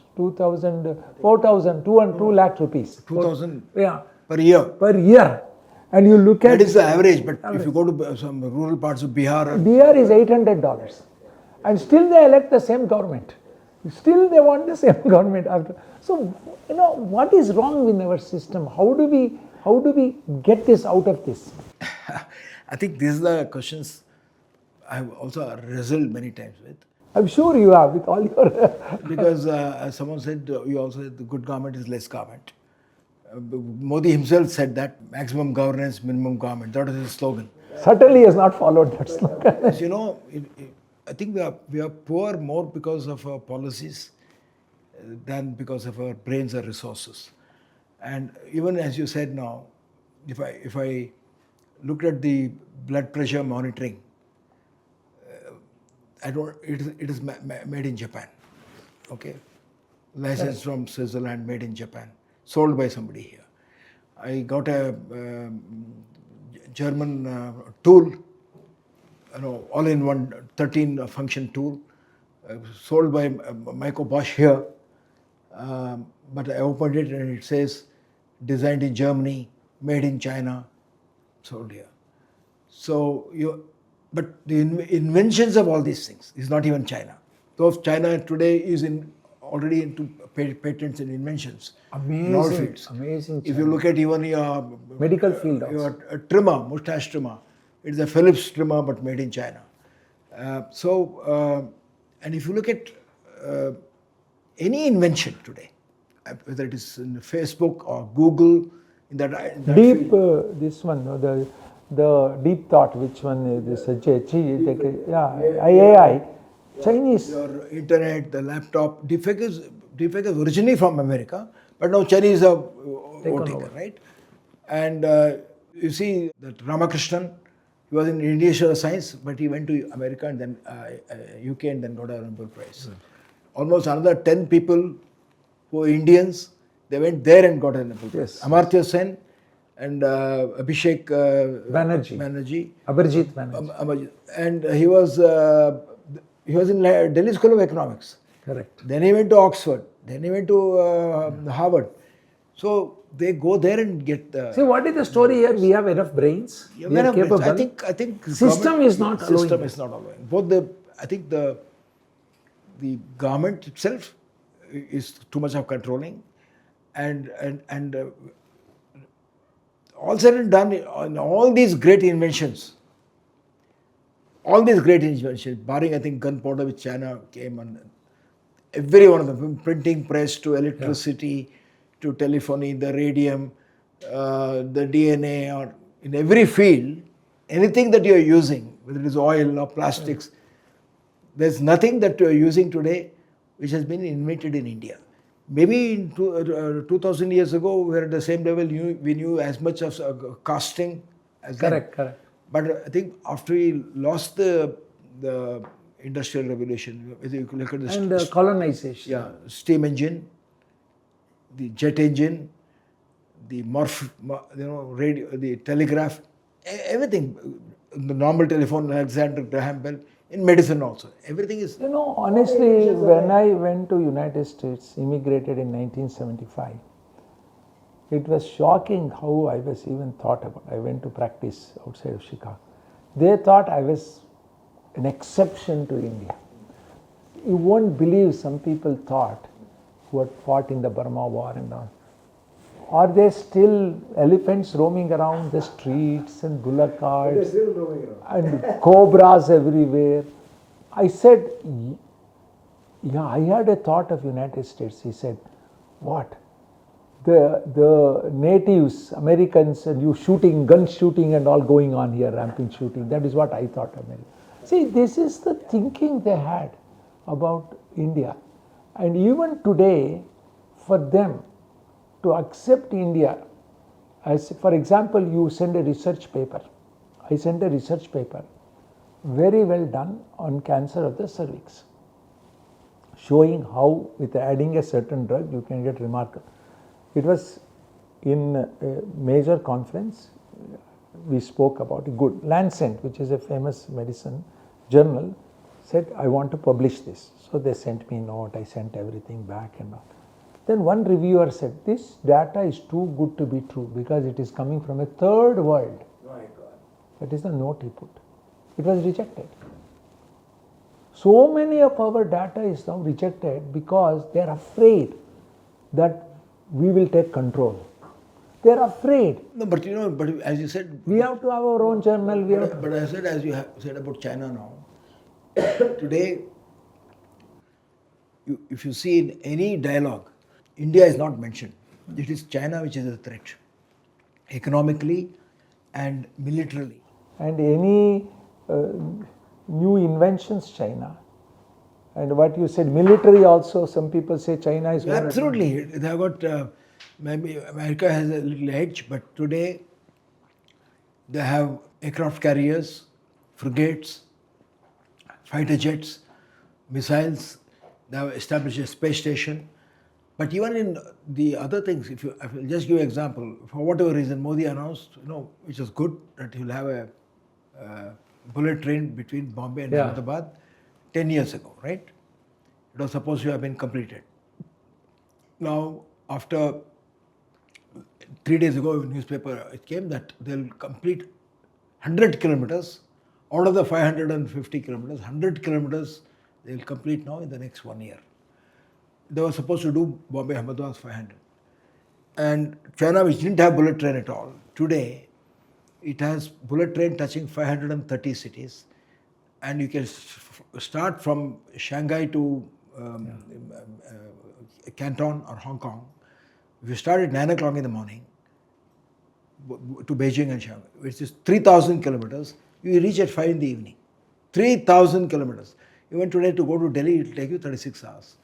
4,000, 2 lakh rupees. 2,000 yeah. per year. Per year. And you look at... That is the average, but if you go to some rural parts of Bihar... Bihar is $800. And still they elect the same government. Still they want the same government after. So, what is wrong with our system? How do we get this out of this? I think these are the questions I have also wrestled many times with. I'm sure you have with all your... Because as someone said, you also said the good government is less government. Modi himself said that, maximum governance, minimum government. That was his slogan. Certainly has not followed that slogan. I think we are poor more because of our policies than because of our brains or resources. And even as you said now, if I looked at the blood pressure monitoring, it is made in Japan, okay? Licensed from Switzerland, made in Japan, sold by somebody here. I got a German tool, all-in-one 13 function tool, sold by Michael Bosch here. But I opened it and it says designed in Germany, made in China, sold here. So but the inventions of all these things is not even China. Though China today is already into patents and inventions. Amazing, in all fields. Amazing. If you look at even your medical field, your trimmer, mustache trimmer, it's a Philips trimmer but made in China. And if you look at any invention today, whether it is in Facebook or Google, in that Deep, field. this one, no, the deep thought, which one is this? AI, Chinese. Your internet, the laptop, deepfake is originally from America, but now Chinese have overtaken, right? And you see that Ramakrishnan, he was in Indian science, but he went to America and then UK and then got a Nobel Prize. Almost another 10 people who were Indians, they went there and got a Nobel Prize. Amartya Sen and Abhishek Banerjee. Abhijit Banerjee. And he was in Delhi School of Economics. Correct. Then he went to Oxford. Then he went to Harvard. So they go there and get the. See, what is the story here? We have enough brains. We are capable. I think system is not allowing. System is not allowing. Both I think the government itself is too much of controlling, and all said and done, on all these great inventions, barring I think gunpowder which China came on, every one of them, from printing press to electricity to telephony, the radium, the DNA, or in every field, anything that you are using, whether it is oil or plastics, there's nothing that you are using today which has been invented in India. Maybe in 2000 years ago, we were at the same level, we knew as much of casting as Correct. But I think after we lost the industrial revolution, if you look at the colonization. Yeah, steam engine, the jet engine, the radio, the telegraph, everything, the normal telephone, Alexander Graham Bell, in medicine also, everything is. Honestly, when I went to United States, immigrated in 1975, it was shocking how I was even thought about. I went to practice outside of Chicago. They thought I was an exception to India. You won't believe some people thought who had fought in the Burma War and all. Are there still elephants roaming around the streets and bullock carts and cobras everywhere? I said, yeah, I had a thought of United States. He said, what? The natives, Americans, and you shooting, gun shooting and all going on here, ramping shooting. That is what I thought of America. See, this is the thinking they had about India. And even today, for them to accept India, as for example, you send a research paper. I sent a research paper, very well done, on cancer of the cervix, showing how with adding a certain drug you can get remarkable. It was in a major conference, we spoke about it. Good. Lancet, which is a famous medicine journal, said, I want to publish this. So they sent me a note, I sent everything back and all. Then one reviewer said, this data is too good to be true because it is coming from a third world. My God. That is the note he put. It was rejected. So many of our data is now rejected because they are afraid that we will take control. They are afraid. No, but as you said, we have to have our own journal. But I said, as you have said about China now, today, if you see in any dialogue, India is not mentioned. It is China which is a threat, economically and militarily. And any new inventions, China. And what you said, military also, some people say China is... Absolutely. They have got, maybe America has a little edge, but today they have aircraft carriers, frigates, fighter jets, missiles. They have established a space station. But even in the other things, if I will just give you an example, for whatever reason, Modi announced, which was good, that he'll have a bullet train between Bombay and Ahmedabad 10 years ago, right? It was supposed to have been completed. Now, after 3 days ago, in the newspaper, it came that they'll complete 100 kilometers. Out of the 550 kilometers, 100 kilometers they'll complete now in the next 1 year. They were supposed to do Bombay Ahmedabad 500. And China, which didn't have bullet train at all, today it has bullet train touching 530 cities. And you can start from Shanghai to Canton or Hong Kong, if you start at 9 o'clock in the morning to Beijing and Shanghai, which is 3,000 kilometers, you reach at 5 in the evening. 3,000 kilometers. Even today to go to Delhi, it will take you 36 hours.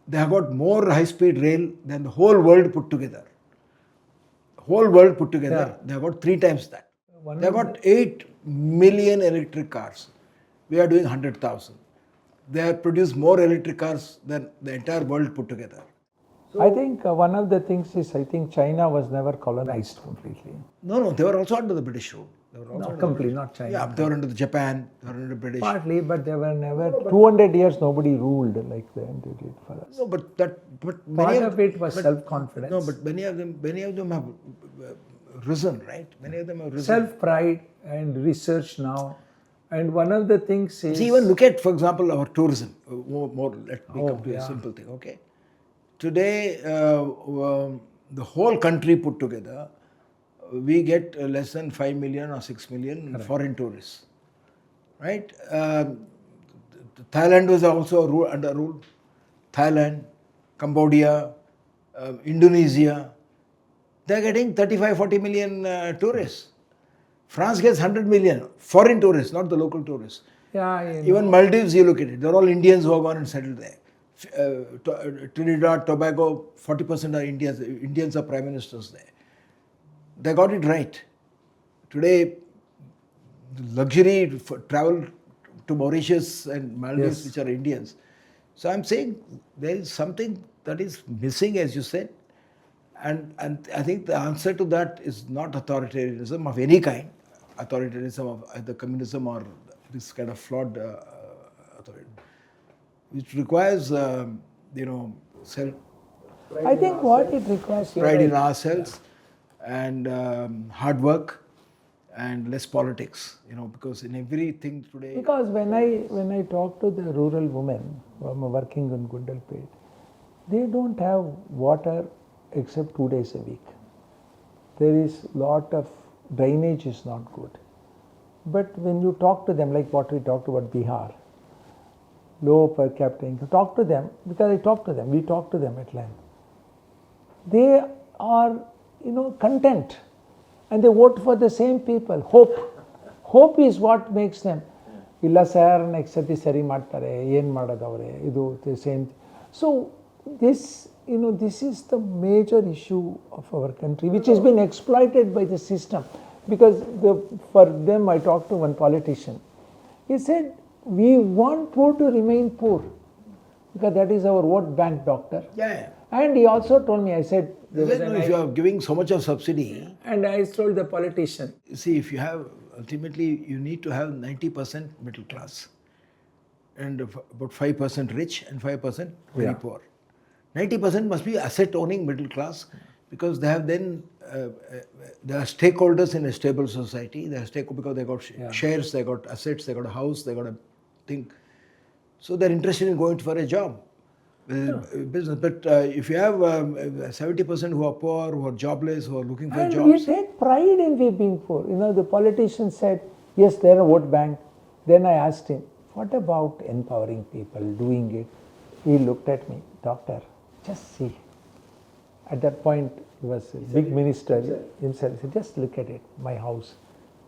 They have got more high-speed rail than the whole world put together. Whole world put together, they have got 3 times that. They have got 8 million electric cars. We are doing 100,000. They have produced more electric cars than the entire world put together. I think one of the things is I think China was never colonized completely. No, they were also under the British rule. They were also Not under completely, the not China. Yeah, they were under the Japan, they were under the British. Partly, but they were never. 200 years nobody ruled like they did for us. No, but Part of it was self-confidence. No, but many of them have risen, right? Many of them have risen. Self-pride and research now. And one of the things is. See, even look at, for example, our tourism. Let me come to a simple thing, okay? Today, the whole country put together, we get less than 5 million or 6 million foreign tourists, right? Thailand was also under rule. Thailand, Cambodia, Indonesia, they're getting 35, 40 million tourists. France gets 100 million foreign tourists, not the local tourists. Yeah, Even Maldives, you look at it, they're all Indians who have gone and settled there. Trinidad, Tobago, 40% are Indians. Indians are prime ministers there. They got it right. Today, luxury travel to Mauritius and Maldives, which are Indians. So I'm saying there is something that is missing, as you said, and I think the answer to that is not authoritarianism of any kind, authoritarianism of either communism or this kind of flawed authority, which requires, self. I think what it requires. Pride in ourselves and hard work and less politics, because in everything today. Because when I talk to the rural women who are working in Gundalpet, they don't have water except 2 days a week. There is lot of drainage is not good. But when you talk to them, like what we talked about Bihar, low per capita income, talk to them, because I talk to them, we talk to them at length. They are, content and they vote for the same people. Hope is what makes them. ಇಲ್ಲ sir next ಸತಿ ಸರಿ ಮಾಡ್ತಾರೆ ಏನು ಮಾಡೋದವ್ರೆ ಇದು same. So this is the major issue of our country, which has been exploited by the system. Because for them, I talked to one politician. He said, we want poor to remain poor because that is our vote bank, doctor. Yeah. And he also told me, I said, if you are giving so much of subsidy. And I told the politician. See, if you have, ultimately, you need to have 90% middle class and about 5% rich and 5% very poor. 90% must be asset-owning middle class because they have then, they are stakeholders in a stable society. They are because they got shares, they got assets, they got a house, they got a thing. So they're interested in going for a job. Business. But if you have 70% who are poor, who are jobless, who are looking for and jobs. We take pride in we being poor. The politician said, yes, they're a vote bank. Then I asked him, what about empowering people, doing it? He looked at me, doctor, just see. At that point, he was a big minister himself. He said, just look at it, my house.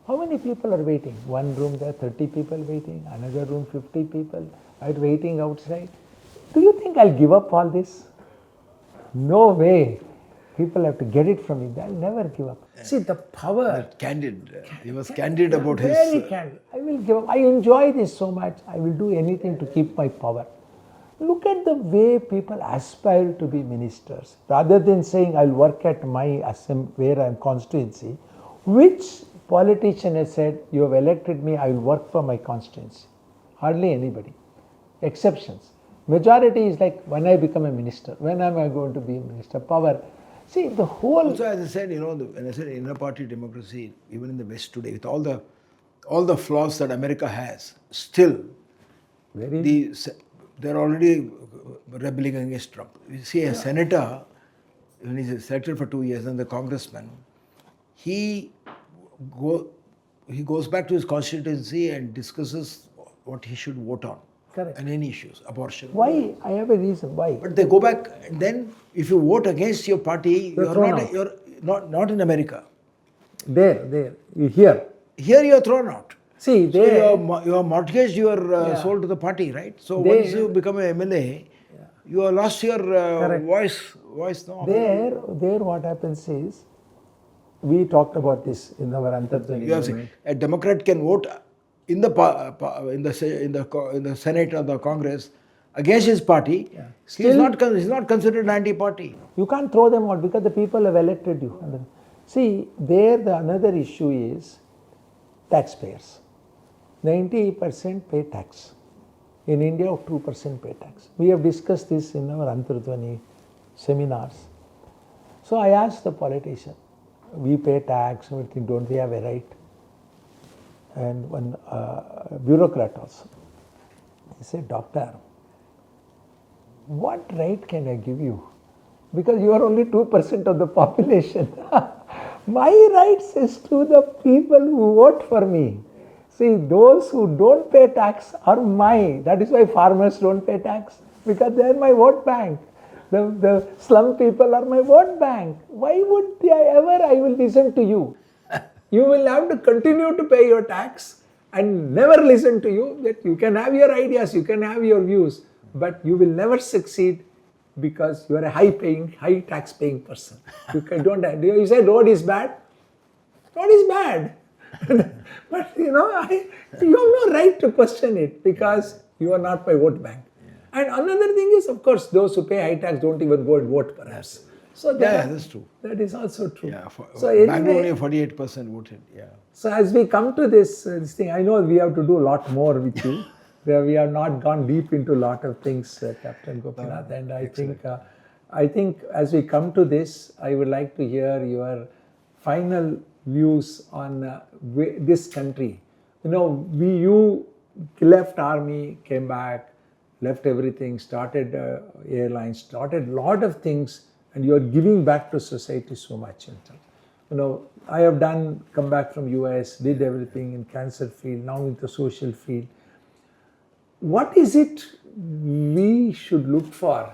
How many people are waiting? One room there, 30 people waiting. Another room, 50 people are waiting outside. Do you think I'll give up all this? No way. People have to get it from me. They'll never give up. See, the power. Candid. He was candid about his. Very candid. I will give up. I enjoy this so much. I will do anything to keep my power. Look at the way people aspire to be ministers. Rather than saying, I'll work at my where I'm constituency, which politician has said, you have elected me, I will work for my constituency? Hardly anybody. Exceptions. Majority is like, when I become a minister, when am I going to be a minister? Power. See, the whole. Also, as I said, when I said inner party democracy, even in the West today, with all the flaws that America has, still, they're already rebelling against Trump. You see, a senator, when he's elected for 2 years, and the congressman, he goes back to his constituency and discusses what he should vote on. Correct. on any issues, abortion. Why? I have a reason. Why? But they go back, and then if you vote against your party, You're thrown out. you're not in America. There. You hear. Here you are thrown out. See, So they. you are mortgaged your Yeah. soul to the party, right? So They- once you become a MLA, you have lost your Correct. voice now. There, what happens is, we talked about this in our Antarjali You have seen, movement. a Democrat can vote in the Senate or the Congress against his party. Yeah. He's not considered an anti-party. You can't throw them out because the people have elected you. And see, another issue is taxpayers. 90% pay tax. In India, 2% pay tax. We have discussed this in our Antarjali seminars. So I asked the politician, we pay tax, everything, don't we have a right? And one bureaucrat also. He said, doctor, what right can I give you? Because you are only 2% of the population. My rights is to the people who vote for me. See, those who don't pay tax are my. That is why farmers don't pay tax, because they are my vote bank. The slum people are my vote bank. Why would I will listen to you? You will have to continue to pay your tax and never listen to you. That you can have your ideas, you can have your views, but you will never succeed because you are a high tax paying person. You say road is bad. Road is bad. But you have no right to question it because you are not my vote bank. And another thing is, of course, those who pay high tax don't even go and vote perhaps. So That's true. That is also true. Yeah, So Bangalore anyway, only 48% voted. Yeah. so as we come to this thing, I know we have to do a lot more with you. Where we have not gone deep into a lot of things, Captain Gopinath. And I think as we come to this, I would like to hear your final views on this country. You left army, came back, left everything, started airlines, started a lot of things, and you are giving back to society so much. I have come back from US, did everything in cancer field, now in the social field. What is it we should look for?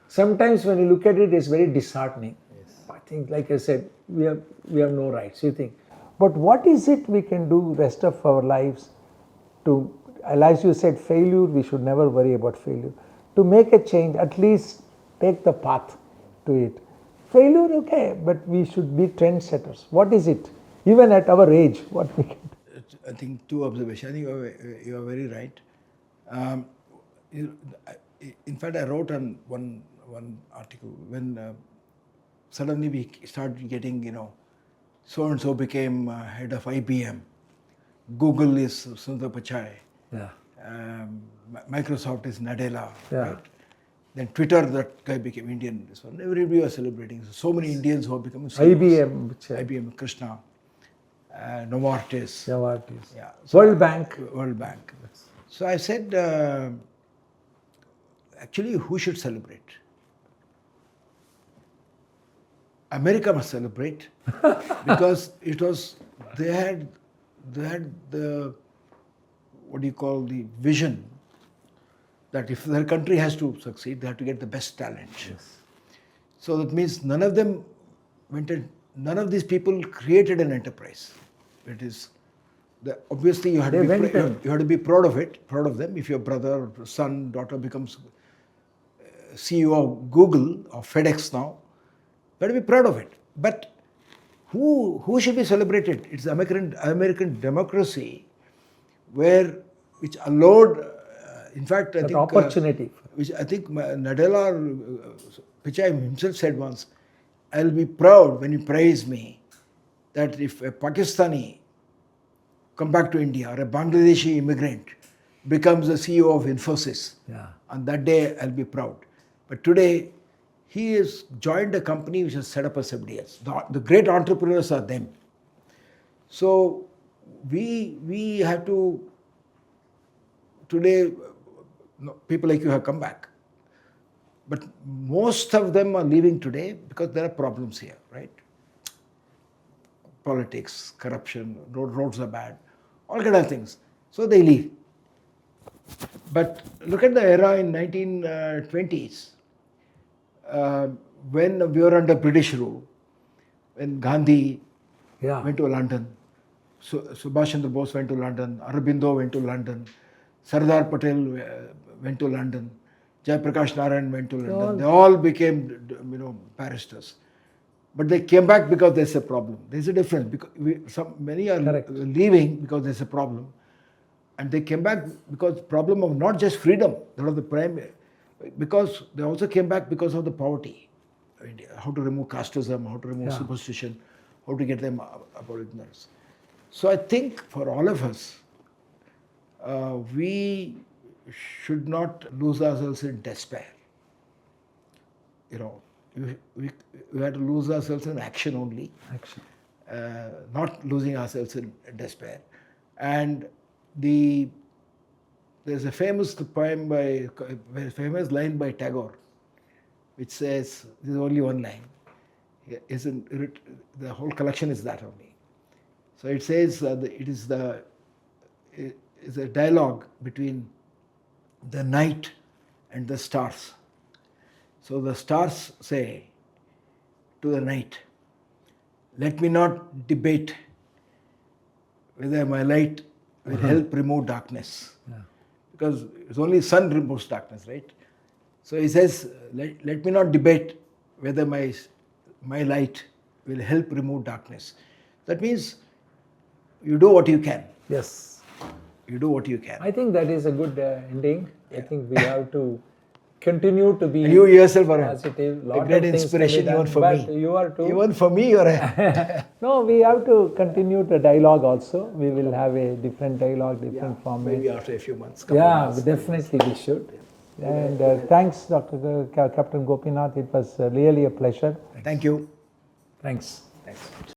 Sometimes when you look at it, it's very disheartening. Yes. I think, like I said, we have no rights, you think. But what is it we can do rest of our lives to, as you said, failure, we should never worry about failure. To make a change, at least take the path to it. Failure, okay, but we should be trendsetters. What is it? Even at our age, what we can do? I think two observations. I think you are very right. In fact, I wrote on one article when suddenly we started getting, so and so became head of IBM. Google is Sundar Pichai. Yeah. Microsoft is Nadella. Yeah. Right? Then Twitter, that guy became Indian. This one, everybody was celebrating. So many Indians who have become CEOs. IBM, Krishna, Novartis. Yeah. So World Bank. So I said, actually, who should celebrate? America must celebrate because they had the the vision that if their country has to succeed, they have to get the best talent. Yes. So that means none of these people created an enterprise. It is obviously you have to be proud of them. If your brother, son, daughter becomes CEO of Google or FedEx now, you have to be proud of it. But who should be celebrated? It's the American democracy, which allowed, in fact, I think opportunity. Which I think Nadella or Pichai himself said once, I'll be proud when you praise me that if a Pakistani come back to India or a Bangladeshi immigrant becomes the CEO of Infosys, on that day I'll be proud. But today, he has joined a company which has set up as somebody else. The great entrepreneurs are them. So we have to, today, people like you have come back. But most of them are leaving today because there are problems here, right? Politics, corruption, roads are bad, all kind of things. So they leave. But look at the era in 1920s when we were under British rule, when Gandhi Yeah. went to London, Subhash Chandra Bose went to London, Aurobindo went to London, Sardar Patel went to London, Jai Prakash Narayan went to London. They all became, barristers. But they came back because there's a problem. There's a difference. Because many are Correct. leaving because there's a problem. And they came back because problem of not just freedom, that was the primary, because they also came back because of the poverty. How to remove casteism, how to remove superstition, how to get them about ignorance. So I think for all of us, we should not lose ourselves in despair. We have to lose ourselves in action only. Action. Not losing ourselves in despair. And there's a famous poem famous line by Tagore, which says, there's only one line. The whole collection is that only. So it says it is a dialogue between the night and the stars. So the stars say to the night, let me not debate whether my light will help remove darkness. Yeah. Because it's only sun removes darkness, right? So he says, let me not debate whether my light will help remove darkness. That means you do what you can. Yes. You do what you can. I think that is a good ending. I think we have to continue to be And you yourself are positive. a great inspiration even for me. But you are too. Even for me, you're a... No, we have to continue the dialogue also. We will have a different dialogue, different format. Maybe after a few months. Definitely we should. And thanks, Captain Gopinath. It was really a pleasure. Thank you. Thanks. Thanks.